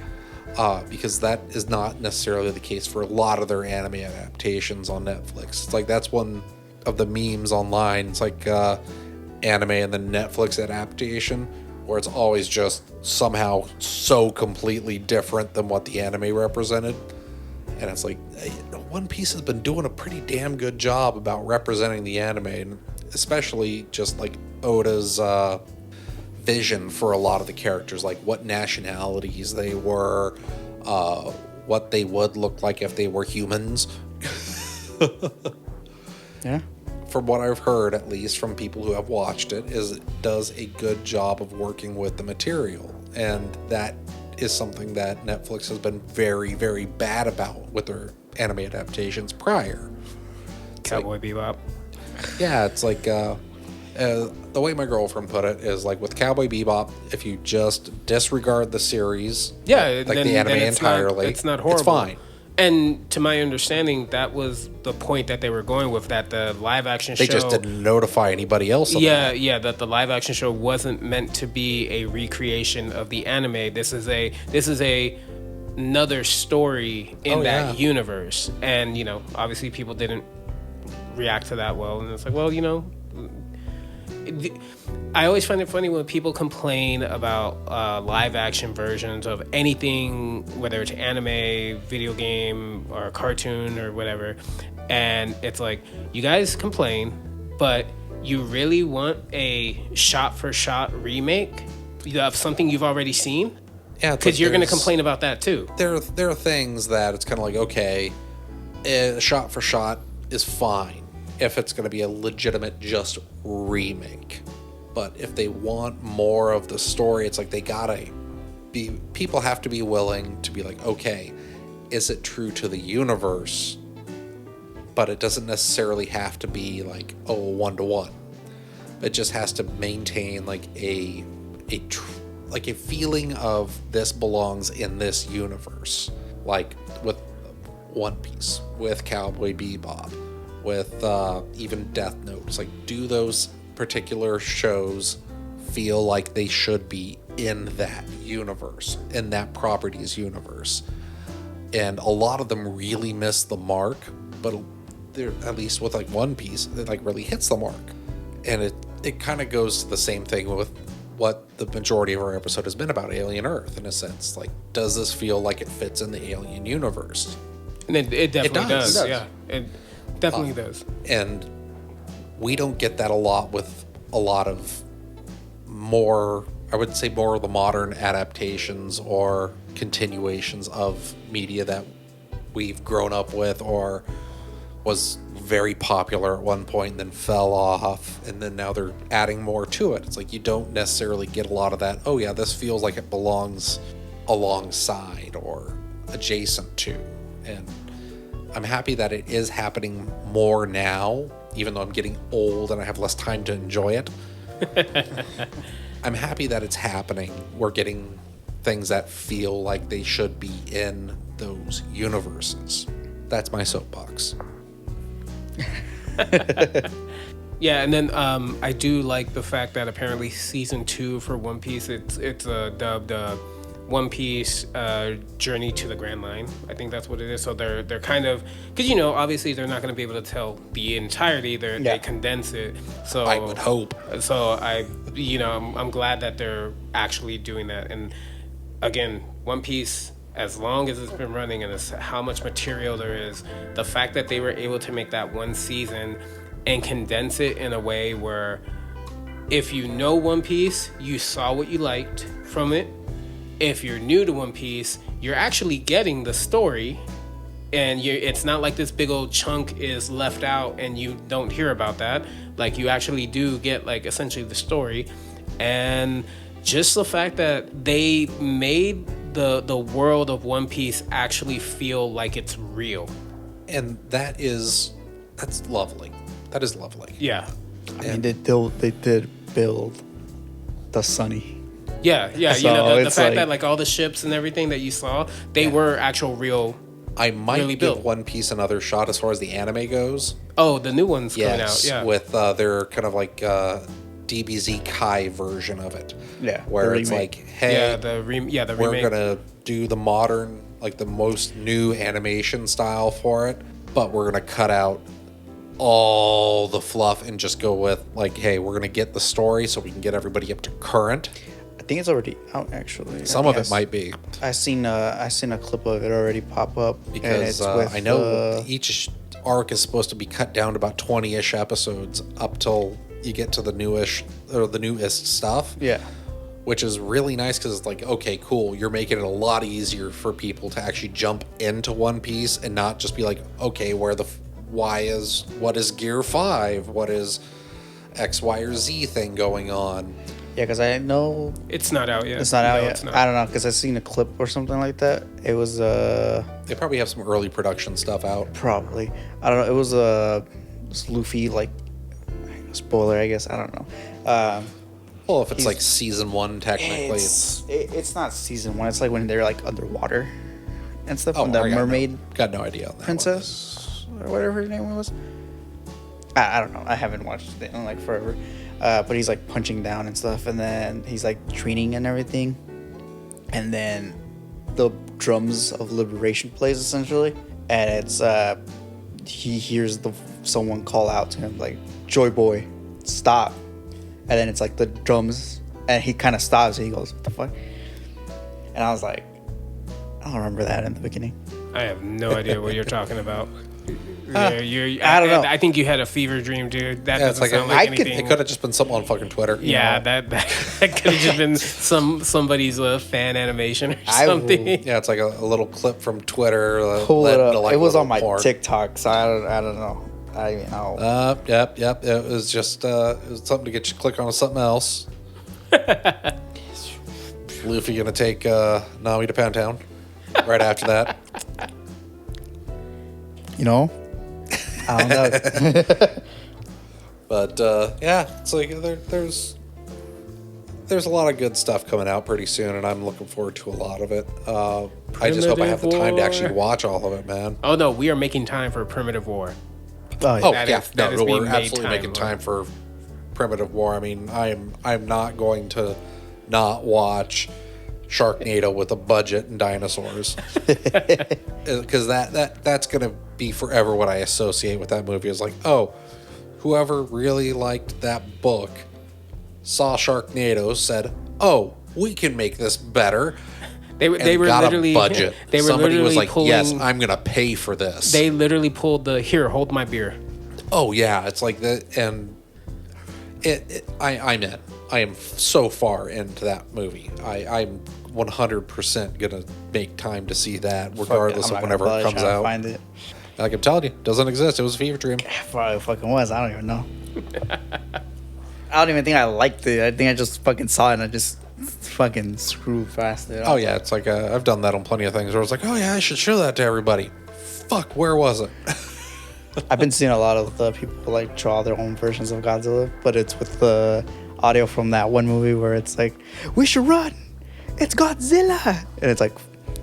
Because that is not necessarily the case for a lot of their anime adaptations on Netflix. It's like that's one of the memes online. It's like anime and the Netflix adaptation, where it's always just somehow so completely different than what the anime represented. And it's like, One Piece has been doing a pretty damn good job about representing the anime, and especially just like Oda's vision for a lot of the characters, like what nationalities they were, what they would look like if they were humans. Yeah. From what I've heard, at least from people who have watched it, is it does a good job of working with the material, and that is something that Netflix has been very, very bad about with their anime adaptations prior. Cowboy Bebop. Yeah, it's like the way my girlfriend put it is like with Cowboy Bebop, if you just disregard the series, Yeah, like the anime entirely, it's not horrible. It's fine. And to my understanding, that was the point that they were going with, that the live action show. They just didn't notify anybody else of that. That the live action show wasn't meant to be a recreation of the anime. This is another story in that universe. And you know, obviously people didn't react to that well, and it's like, well, you know, I always find it funny when people complain about live action versions of anything, whether it's anime, video game, or cartoon or whatever. And it's like, you guys complain, but you really want a shot for shot remake of something you've already seen? Yeah, Because you're going to complain about that too. There are things that it's kind of like, okay, shot for shot is fine if it's going to be a legitimate just remake. But if they want more of the story, it's like people have to be willing to be like, okay, is it true to the universe? But it doesn't necessarily have to be like, 1-to-1. It just has to maintain like a feeling of this belongs in this universe. Like with One Piece, with Cowboy Bebop, with even Death Note. It's like, do those particular shows feel like they should be in that universe, in that property's universe? and a lot of them really miss the mark, but they're, at least with like One Piece, it like really hits the mark. And it kind of goes to the same thing with what the majority of our episode has been about, Alien Earth, in a sense. Like, does this feel like it fits in the Alien universe? And it definitely does. It does. Yeah, it definitely does. And we don't get that a lot with a lot of more, I would say, more of the modern adaptations or continuations of media that we've grown up with or was very popular at one point and then fell off, and then now they're adding more to it. It's like you don't necessarily get a lot of that, oh yeah, this feels like it belongs alongside or adjacent to. And I'm happy that it is happening more now, even though I'm getting old and I have less time to enjoy it. I'm happy that it's happening. We're getting things that feel like they should be in those universes. That's my soapbox. Yeah, and then I do like the fact that apparently season 2 for One Piece, it's dubbed One Piece Journey to the Grand Line. I think that's what it is. So they're kind of, because obviously they're not going to be able to tell the entirety. They condense it. So I would hope. So I'm glad that they're actually doing that. And again, One Piece, as long as it's been running and how much material there is, the fact that they were able to make that one season and condense it in a way where if you know One Piece, you saw what you liked from it. If you're new to One Piece, you're actually getting the story, and it's not like this big old chunk is left out and you don't hear about that. Like, you actually do get like essentially the story. And just the fact that they made the world of One Piece actually feel like it's real. And that's lovely. That is lovely. Yeah. I mean, they did build the Sunny. Yeah. So the fact that like all the ships and everything that you saw, they were actual real. I might really give built. One Piece another shot as far as the anime goes. Oh, the new one's coming out. Yeah. With their kind of like DBZ Kai version of it. Yeah. Where it's like, hey, the remake. we're gonna do the modern, like the most new animation style for it, but we're gonna cut out all the fluff and just go with like, hey, we're gonna get the story so we can get everybody up to current. I think it's already out, actually. Some of it might be. I seen a clip of it already pop up Because I know each arc is supposed to be cut down to about 20-ish episodes up till you get to the newest stuff. Yeah. Which is really nice because it's like, okay, cool. You're making it a lot easier for people to actually jump into One Piece and not just be like, okay, what is Gear 5? What is X, Y, or Z thing going on? Yeah, because I know it's not out yet. It's not out yet. It's not. I don't know, because I seen a clip or something like that. It was They probably have some early production stuff out. probably, I don't know. It was Luffy, like, spoiler, I guess. I don't know. Well, if it's like season 1, technically, It's not season 1. It's like when they're like underwater and stuff. Oh, when the mermaid got no idea on that princess or whatever her name was. I don't know. I haven't watched it in like forever. But he's like punching down and stuff, and then he's like training and everything, and then the drums of liberation plays essentially, and it's he hears someone call out to him like, "Joy Boy, stop!" And then it's like the drums, and he kind of stops, and he goes, "What the fuck?" And I was like, I don't remember that in the beginning. I have no idea what you're talking about. I don't know. I think you had a fever dream, dude. That Yeah, it's doesn't like sound like it anything. could have just been something on fucking Twitter. Yeah, that could have just been somebody's fan animation or something. Yeah, it's like a little clip from Twitter. Pull it up. Like it was on my porn. TikTok, so I don't know. Yep. It was just it was something to get you to click on something else. Luffy gonna take Nami to Pound Town right after that. You know, I don't know. But yeah, it's like there's a lot of good stuff coming out pretty soon, and I'm looking forward to a lot of it. I just hope I have the time to actually watch all of it, man. Oh no, we are making time for Primitive War. Oh That yeah, is- that is we're being made absolutely making time for Primitive War. I mean, I'm not going to not watch Sharknado with a budget and dinosaurs. Because that's going to be forever what I associate with that movie is like, oh, whoever really liked that book saw Sharknado, said, oh, we can make this better. They were literally a budget. They were Somebody literally was like, pulling, yes, I'm going to pay for this. They literally pulled the, here, hold my beer. Oh, yeah. It's like that. And I'm in. I am so far into that movie. I'm 100% going to make time to see that, regardless of whenever it comes out. Find it. Like I'm telling you, it doesn't exist. It was a fever dream. Probably fucking was. I don't even know. I don't even think I liked it. I think I just fucking saw it and I just fucking screwed past it. Oh, yeah. It's like I've done that on plenty of things where I was like, oh, yeah, I should show that to everybody. Fuck, where was it? I've been seeing a lot of the people like draw their own versions of Godzilla, but it's with the audio from that one movie where it's like, we should run. It's Godzilla. And it's like,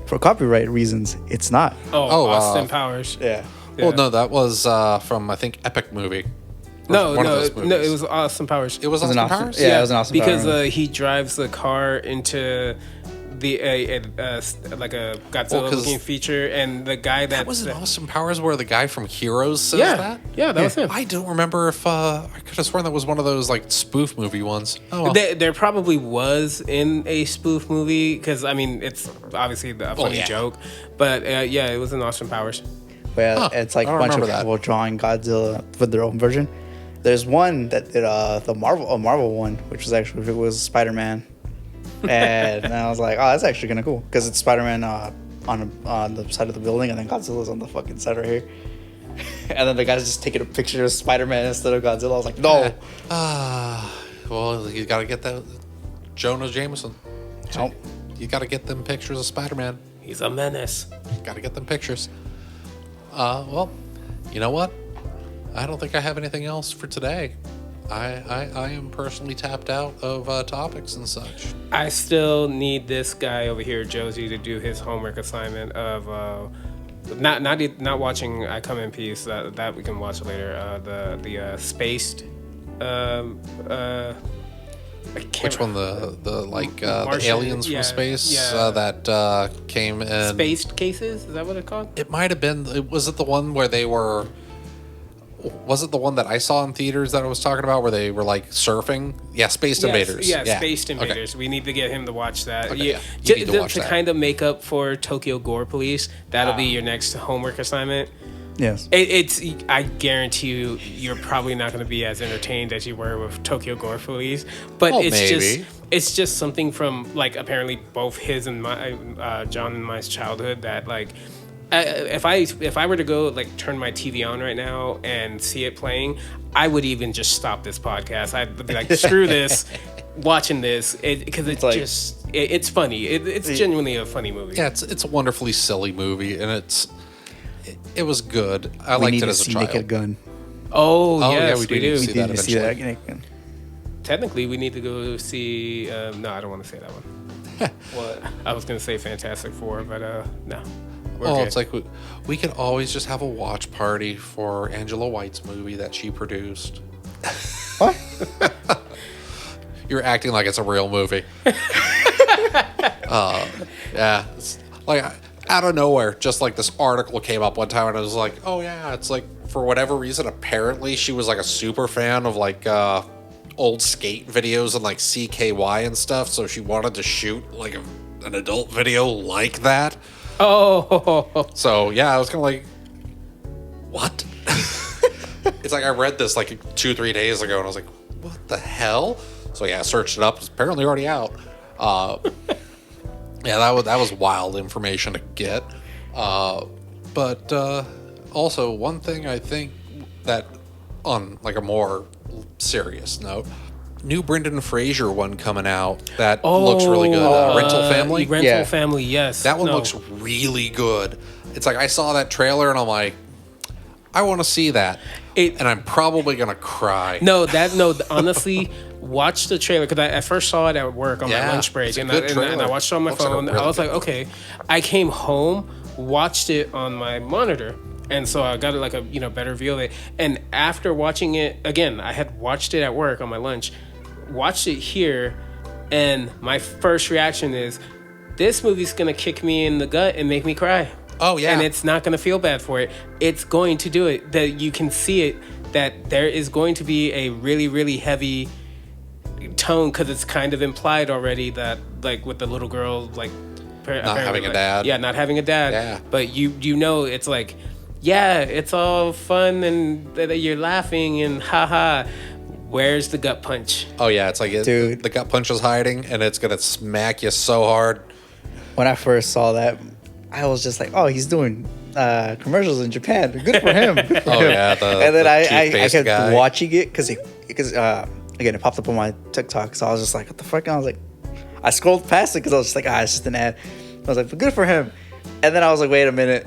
for copyright reasons, it's not. Oh, Austin Powers. Yeah. Well, no, that was from, I think, Epic Movie. No, it was Austin Powers. It was an Austin Powers? Yeah, it was an Austin Powers. Because he drives the car into the like a Godzilla-looking feature, and the guy that was in Austin Powers where the guy from Heroes says that? Yeah, that was him. I don't remember if I could have sworn that was one of those like spoof movie ones. Oh, well. There probably was in a spoof movie because I mean it's obviously a funny joke, but yeah, it was in Austin Powers. But yeah, it's like a bunch of people drawing Godzilla with their own version. There's one that did the Marvel one, which was actually Spider-Man. And I was like, oh, that's actually kind of cool because it's Spider-Man on the side of the building, and then Godzilla's on the fucking side right here. And then the guy's just taking a picture of Spider-Man instead of Godzilla. I was like, no. Well, you got to get that Jonah Jameson. Nope. You got to get them pictures of Spider-Man. He's a menace. Got to get them pictures. Well, you know what? I don't think I have anything else for today. I am personally tapped out of topics and such. I still need this guy over here, Josie, to do his homework assignment of not watching I Come in Peace. That we can watch later. The spaced. Which one? The aliens from space that came in spaced cases? Is that what it's called? It might have been. Was it the one where they were? Was it the one that I saw in theaters that I was talking about where they were like surfing? Yeah, Spaced Invaders. Yeah, Spaced Invaders. Okay. We need to get him to watch that. Okay, yeah. You need to watch that. Kind of make up for Tokyo Gore Police. That'll be your next homework assignment. Yes. It's. I guarantee you're probably not going to be as entertained as you were with Tokyo Gore Police. But it's just something from like apparently both his and my John and my childhood that like. If I were to go like turn my TV on right now and see it playing, I would even just stop this podcast. I'd be like, screw this, watching this because it's funny. It's genuinely a funny movie. Yeah, it's a wonderfully silly movie, and it was good. I liked it as a child. Naked Gun. Oh yes, yeah, we do. We need to see that eventually. Technically, we need to go see. No, I don't want to say that one. Well, I was going to say Fantastic Four, but no. It's like we could always just have a watch party for Angela White's movie that she produced. What? You're acting like it's a real movie. Yeah. It's like out of nowhere, just like this article came up one time and I was like, oh yeah, it's like for whatever reason, apparently she was like a super fan of like old skate videos and like CKY and stuff. So she wanted to shoot like an adult video like that. Oh. So, yeah, I was kind of like, what? It's like I read this like 2-3 days ago, and I was like, what the hell? So, yeah, I searched it up. It's apparently already out. Yeah, that was wild information to get. But also, one thing I think that, on like a more serious note, new Brendan Fraser one coming out that looks really good. Rental Family. Family, yes. That one looks really good. It's like I saw that trailer and I'm like, I want to see that. And I'm probably going to cry. Honestly, watch the trailer because I first saw it at work on my lunch break and I watched it on my phone. I was like, okay. I came home, watched it on my monitor. And so I got like a better view of it. And after watching it, again, I had watched it at work on my lunch, watched it here, and my first reaction is, This movie's gonna kick me in the gut and make me cry. Oh, yeah. And it's not gonna feel bad for it. It's going to do it. That you can see it. That there is going to be a really, really heavy tone, because it's kind of implied already that, like, with the little girl, like, not having a dad. Yeah, not having a dad. Yeah. But you know, it's like, yeah, it's all fun and you're laughing and haha. Where's the gut punch? Oh, yeah. It's like Dude. the gut punch is hiding, and it's going to smack you so hard. When I first saw that, I was just like, oh, he's doing commercials in Japan. Good for him. Good for him. Yeah. And then I kept guy. watching it because again, it popped up on my TikTok. So I was just like, what the fuck? And I was like, I scrolled past it because I was just like, it's just an ad. I was like, but good for him. And then I was like, wait a minute.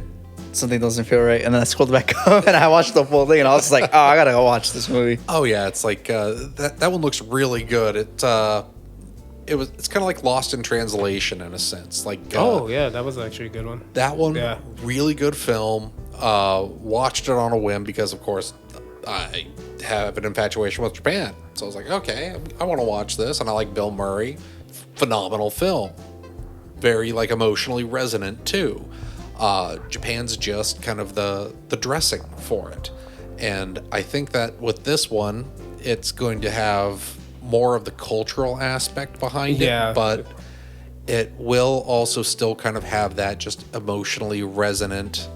Something doesn't feel right. And then I scrolled back up and I watched the full thing. And I was just like, I got to go watch this movie. Oh, yeah. It's like that one looks really good. It's kind of like Lost in Translation in a sense. Like yeah, that was actually a good one. That one, Yeah. really good film. Watched it on a whim because, of course, I have an infatuation with Japan. So I was like, okay, I want to watch this. And I like Bill Murray. Phenomenal film. Very, like, emotionally resonant, too. Japan's just kind of the dressing for it. And I think that with this one, it's going to have more of the cultural aspect behind Yeah. it, but it will also still kind of have that just emotionally resonant,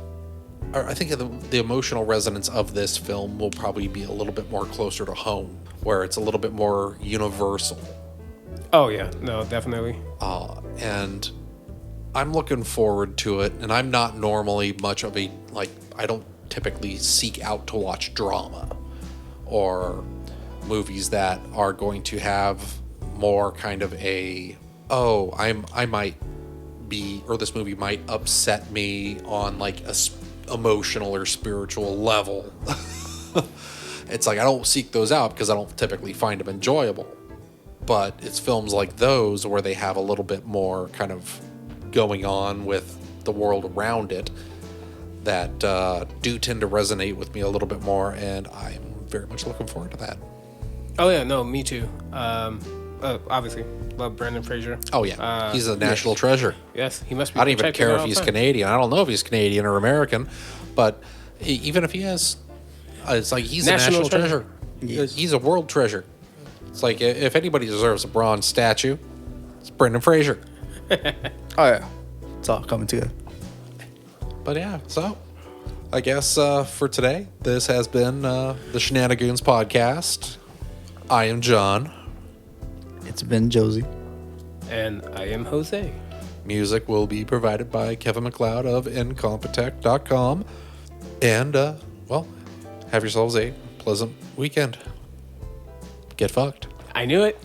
or I think the emotional resonance of this film will probably be a little bit more closer to home, where it's a little bit more universal. Oh yeah, no, definitely. And I'm looking forward to it, and I'm not normally much of I don't typically seek out to watch drama or movies that are going to have more kind of I might be, or this movie might upset me on like a emotional or spiritual level. It's like I don't seek those out because I don't typically find them enjoyable. But it's films like those where they have a little bit more kind of going on with the world around it that do tend to resonate with me a little bit more, and I'm very much looking forward to that. Oh yeah, no, me too. Obviously, love Brendan Fraser. Oh yeah, he's a national treasure. Yes, he must be. I don't even protected care at if all he's times. Canadian. I don't know if he's Canadian or American, but even if he is, it's like he's National a national treasure. Yes. He's a world treasure. It's like if anybody deserves a bronze statue, it's Brendan Fraser. Oh, yeah. It's all coming together. But yeah, so I guess for today, this has been the Shenanigoons podcast. I am John. It's been Josie. And I am Jose. Music will be provided by Kevin MacLeod of Incompetech.com. And, well, have yourselves a pleasant weekend. Get fucked. I knew it.